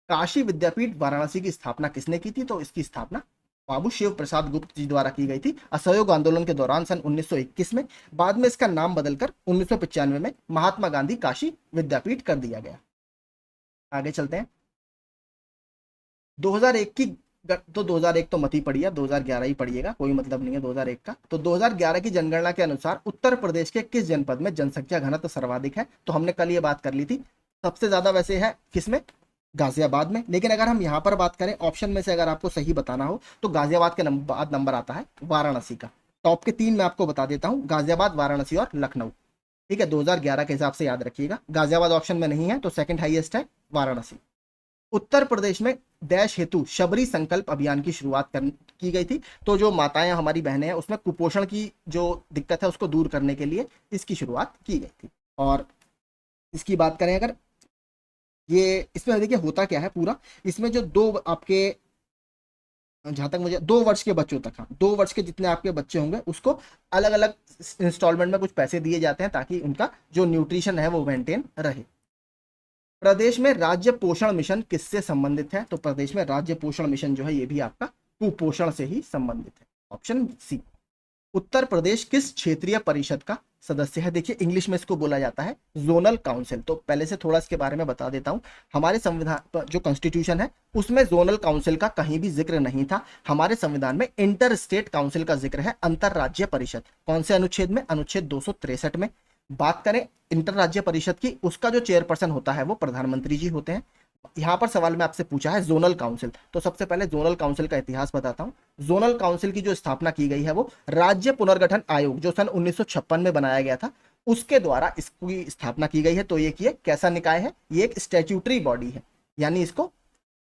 Speaker 2: काशी विद्यापीठ वाराणसी की स्थापना किसने की थी? तो इसकी स्थापना बाबू शिव प्रसाद गुप्त जी द्वारा की गई थी असहयोग आंदोलन के दौरान सन 1921 में। बाद में इसका नाम बदलकर 1995 में महात्मा गांधी काशी विद्यापीठ कर दिया गया। आगे चलते हैं। 2001 की तो 2001 तो मत ही पढ़िए, 2011 ही पढ़िएगा, कोई मतलब नहीं है 2001 का। तो 2011 की जनगणना के अनुसार उत्तर प्रदेश के किस जनपद में जनसंख्या घनत्व सर्वाधिक है? तो हमने कल ये बात कर ली थी, सबसे ज्यादा वैसे है किसमें? गाजियाबाद में। लेकिन अगर हम यहाँ पर बात करें ऑप्शन में से, अगर आपको सही बताना हो तो गाजियाबाद के बाद नंबर आता है वाराणसी का। टॉप के 3 मैं आपको बता देता हूँ, गाजियाबाद, वाराणसी और लखनऊ। ठीक है, 2011 के हिसाब से याद रखिएगा। गाजियाबाद ऑप्शन में नहीं है तो सेकंड हाईएस्ट है वाराणसी। उत्तर प्रदेश में डैश हेतु शबरी संकल्प अभियान की शुरुआत की गई थी। तो जो माताएं हमारी बहनें हैं उसमें कुपोषण की जो दिक्कत है उसको दूर करने के लिए इसकी शुरुआत की गई थी। और इसकी बात करें अगर, ये इसमें देखिए होता क्या है पूरा, इसमें जो दो आपके, जहां तक मुझे 2 वर्ष के बच्चों तक, हाँ 2 वर्ष के जितने आपके बच्चे होंगे उसको अलग अलग इंस्टॉलमेंट में कुछ पैसे दिए जाते हैं ताकि उनका जो न्यूट्रिशन है वो मेंटेन रहे। प्रदेश में राज्य पोषण मिशन किससे संबंधित है? तो प्रदेश में राज्य पोषण मिशन जो है ये भी आपका कुपोषण से ही संबंधित है, ऑप्शन सी। उत्तर प्रदेश किस क्षेत्रीय परिषद का सदस्य है? देखिए इंग्लिश में इसको बोला जाता है जोनल काउंसिल। तो पहले से थोड़ा इसके बारे में बता देता हूं। हमारे संविधान जो कॉन्स्टिट्यूशन है उसमें जोनल काउंसिल का कहीं भी जिक्र नहीं था। हमारे संविधान में इंटर स्टेट काउंसिल का जिक्र है, अंतरराज्य परिषद। कौन से अनुच्छेद में? अनुच्छेद 263 में। बात करें इंटर राज्य परिषद की, उसका जो चेयरपर्सन होता है वो प्रधानमंत्री जी होते हैं। यहां पर सवाल में आपसे पूछा है जोनल काउंसिल, तो सबसे पहले जोनल काउंसिल का इतिहास बताता हूं। जोनल काउंसिल की जो स्थापना की गई है वो राज्य पुनर्गठन आयोग जो सन 1956 में बनाया गया था उसके द्वारा इसकी स्थापना की गई है। तो ये कैसा निकाय है? ये एक स्टैट्यूटरी बॉडी है, यानी इसको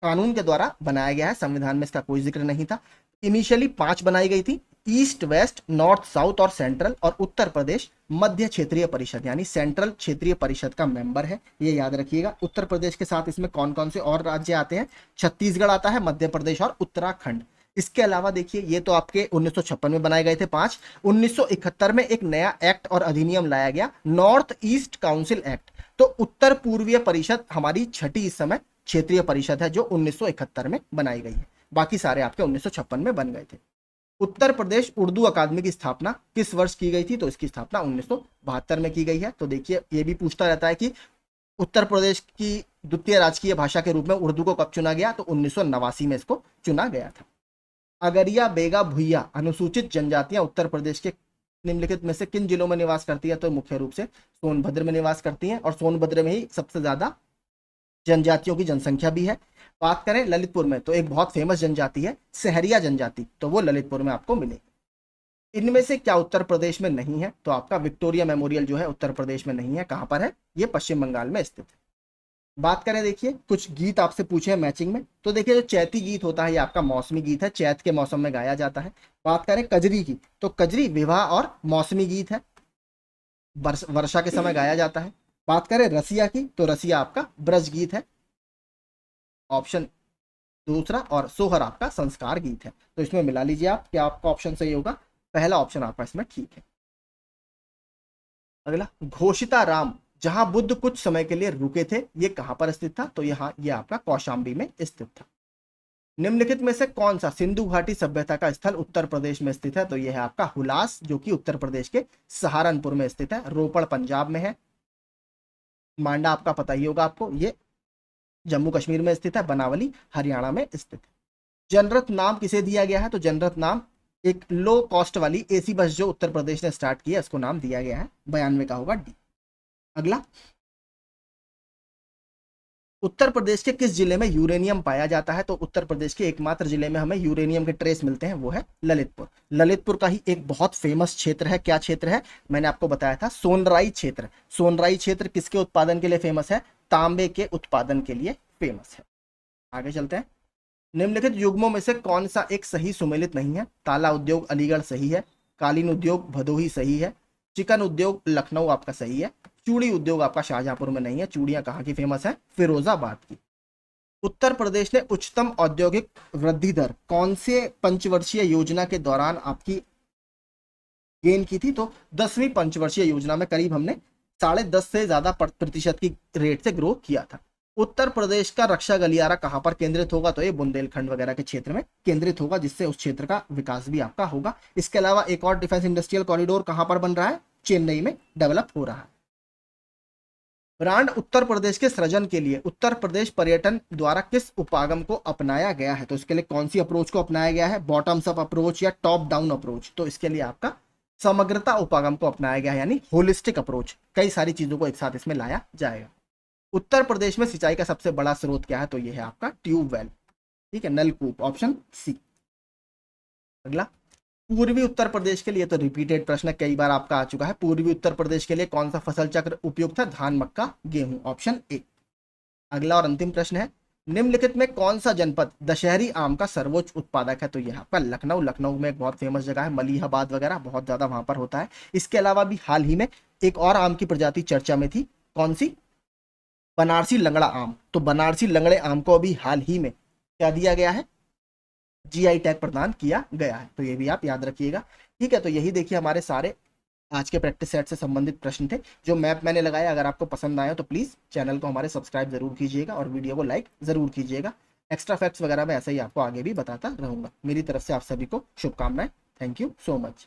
Speaker 2: कानून के द्वारा बनाया गया है, संविधान में इसका कोई जिक्र नहीं था। इनिशियली 5 बनाई गई थी, ईस्ट, वेस्ट, नॉर्थ, साउथ और सेंट्रल, और उत्तर प्रदेश मध्य क्षेत्रीय परिषद यानी सेंट्रल क्षेत्रीय परिषद का मेंबर है, ये याद रखिएगा। उत्तर प्रदेश के साथ इसमें कौन कौन से और राज्य आते हैं? छत्तीसगढ़ आता है, मध्य प्रदेश और उत्तराखंड। इसके अलावा देखिए ये तो आपके 1956 में बनाए गए थे 5। 1971 में एक नया एक्ट और अधिनियम लाया गया, नॉर्थ ईस्ट काउंसिल एक्ट। तो उत्तर पूर्वीय परिषद हमारी छठी इस समय क्षेत्रीय परिषद है जो 1971 में बनाई गई है। बाकी सारे आपके 1956 में बन गए थे। उत्तर प्रदेश उर्दू अकादमी की स्थापना किस वर्ष की गई थी? तो इसकी स्थापना 1972 में की गई है। तो देखिए ये भी पूछता रहता है कि उत्तर प्रदेश की द्वितीय राजकीय भाषा के रूप में उर्दू को कब चुना गया? तो 1989 में इसको चुना गया था। अगरिया, बेगा, भुइया अनुसूचित जनजातियां उत्तर प्रदेश के निम्नलिखित में से किन जिलों में निवास करती है? तो मुख्य रूप से सोनभद्र में निवास करती हैं, और सोनभद्र में ही सबसे ज्यादा जनजातियों की जनसंख्या भी है। बात करें ललितपुर में तो एक बहुत फेमस जनजाति है सहरिया जनजाति, तो वो ललितपुर में आपको मिलेगी। इनमें से क्या उत्तर प्रदेश में नहीं है? तो आपका विक्टोरिया मेमोरियल जो है उत्तर प्रदेश में नहीं है। कहां पर है? ये पश्चिम बंगाल में स्थित है। बात करें देखिए कुछ गीत आपसे पूछे हैं मैचिंग में, तो देखिए जो चैती गीत होता है ये आपका मौसमी गीत है, चैत के मौसम में गाया जाता है। बात करें कजरी की, तो कजरी विवाह और मौसमी गीत है, वर्षा के समय गाया जाता है। बात करें रसिया की, तो रसिया आपका ब्रज गीत है, ऑप्शन दूसरा, और सोहर आपका संस्कार गीत है। तो इसमें मिला लीजिए आप, क्या आपका ऑप्शन सही होगा? पहला ऑप्शन आपका इसमें ठीक है। अगला, घोषिता राम जहां बुद्ध कुछ समय के लिए रुके थे, ये कहां पर स्थित था? तो यहाँ ये आपका कौशाम्बी में स्थित था। निम्नलिखित में से कौन सा सिंधु घाटी सभ्यता का स्थल उत्तर प्रदेश में स्थित है? तो यह है आपका हुलास, जो कि उत्तर प्रदेश के सहारनपुर में स्थित है। रोपड़ पंजाब में है। मांडा आपका पता ही होगा आपको, ये जम्मू कश्मीर में स्थित है। बनावली हरियाणा में स्थित है। जनरत नाम किसे दिया गया है? तो जनरत नाम एक लो कॉस्ट वाली एसी बस जो उत्तर प्रदेश ने स्टार्ट की है इसको नाम दिया गया है। 92 का होगा डी। अगला, उत्तर प्रदेश के किस जिले में यूरेनियम पाया जाता है? तो उत्तर प्रदेश के एकमात्र जिले में हमें यूरेनियम के ट्रेस मिलते हैं, वो है ललितपुर। ललितपुर का ही एक बहुत फेमस क्षेत्र है, क्या क्षेत्र है? मैंने आपको बताया था सोनराई क्षेत्र। सोनराई क्षेत्र किसके उत्पादन के लिए फेमस है? तांबे के उत्पादन के लिए फेमस है। आगे चलते हैं। निम्नलिखित युग्मों में से कौन सा एक सही सुमेलित नहीं है? ताला उद्योग अलीगढ़ सही है, कालीन उद्योग भदोही सही है, चिकन उद्योग लखनऊ आपका सही है, चूड़ी उद्योग आपका शाहजहांपुर में नहीं है। चूड़ियां कहाँ की फेमस है? फिरोजाबाद की। उत्तर प्रदेश ने उच्चतम औद्योगिक वृद्धि दर कौन से पंचवर्षीय योजना के दौरान आपकी गेन की थी? तो 10वीं पंचवर्षीय योजना में करीब हमने 10.5 से ज्यादा प्रतिशत की रेट से ग्रो किया था। उत्तर प्रदेश का रक्षा गलियारा कहां पर केंद्रित होगा? तो ये बुंदेलखंड वगैरह के क्षेत्र में केंद्रित होगा, जिससे उस क्षेत्र का विकास भी आपका होगा। इसके अलावा एक और डिफेंस इंडस्ट्रियल कॉरिडोर कहां पर बन रहा है? चेन्नई में डेवलप हो रहा है। ब्रांड उत्तर प्रदेश के सृजन के लिए उत्तर प्रदेश पर्यटन द्वारा किस उपागम को अपनाया गया है? तो इसके लिए कौन सी अप्रोच को अपनाया गया है? बॉटम्स अप अप्रोच या टॉप डाउन अप्रोच? तो इसके लिए आपका समग्रता उपागम को अपनाया गया है, यानी होलिस्टिक अप्रोच। कई सारी चीजों को एक साथ इसमें लाया जाएगा। उत्तर प्रदेश में सिंचाई का सबसे बड़ा स्रोत क्या है? तो यह है आपका ट्यूबवेल, ठीक है, नलकूप, ऑप्शन सी। अगला, पूर्वी उत्तर प्रदेश के लिए, तो रिपीटेड प्रश्न कई बार आपका आ चुका है, पूर्वी उत्तर प्रदेश के लिए कौन सा फसल चक्र उपयुक्त है? धान, मक्का, गेहूं, ऑप्शन ए। अगला और अंतिम प्रश्न है, निम्नलिखित में कौन सा जनपद दशहरी आम का सर्वोच्च उत्पादक है? तो यह आपका लखनऊ। लखनऊ में एक बहुत फेमस जगह है, मलिहाबाद वगैरह बहुत ज्यादा वहां पर होता है। इसके अलावा भी हाल ही में एक और आम की प्रजाति चर्चा में थी, कौन सी? बनारसी लंगड़ा आम। तो बनारसी लंगड़े आम को अभी हाल ही में क्या दिया गया है? जीआई टैग प्रदान किया गया है। तो ये भी आप याद रखिएगा, ठीक है। तो यही देखिए हमारे सारे आज के प्रैक्टिस सेट से संबंधित प्रश्न थे जो मैप मैंने लगाया। अगर आपको पसंद आया तो प्लीज चैनल को हमारे सब्सक्राइब जरूर कीजिएगा और वीडियो को लाइक जरूर कीजिएगा। एक्स्ट्रा फैक्ट्स वगैरह मैं ऐसे ही आपको आगे भी बताता रहूंगा। मेरी तरफ से आप सभी को शुभकामनाएं। Thank you so much.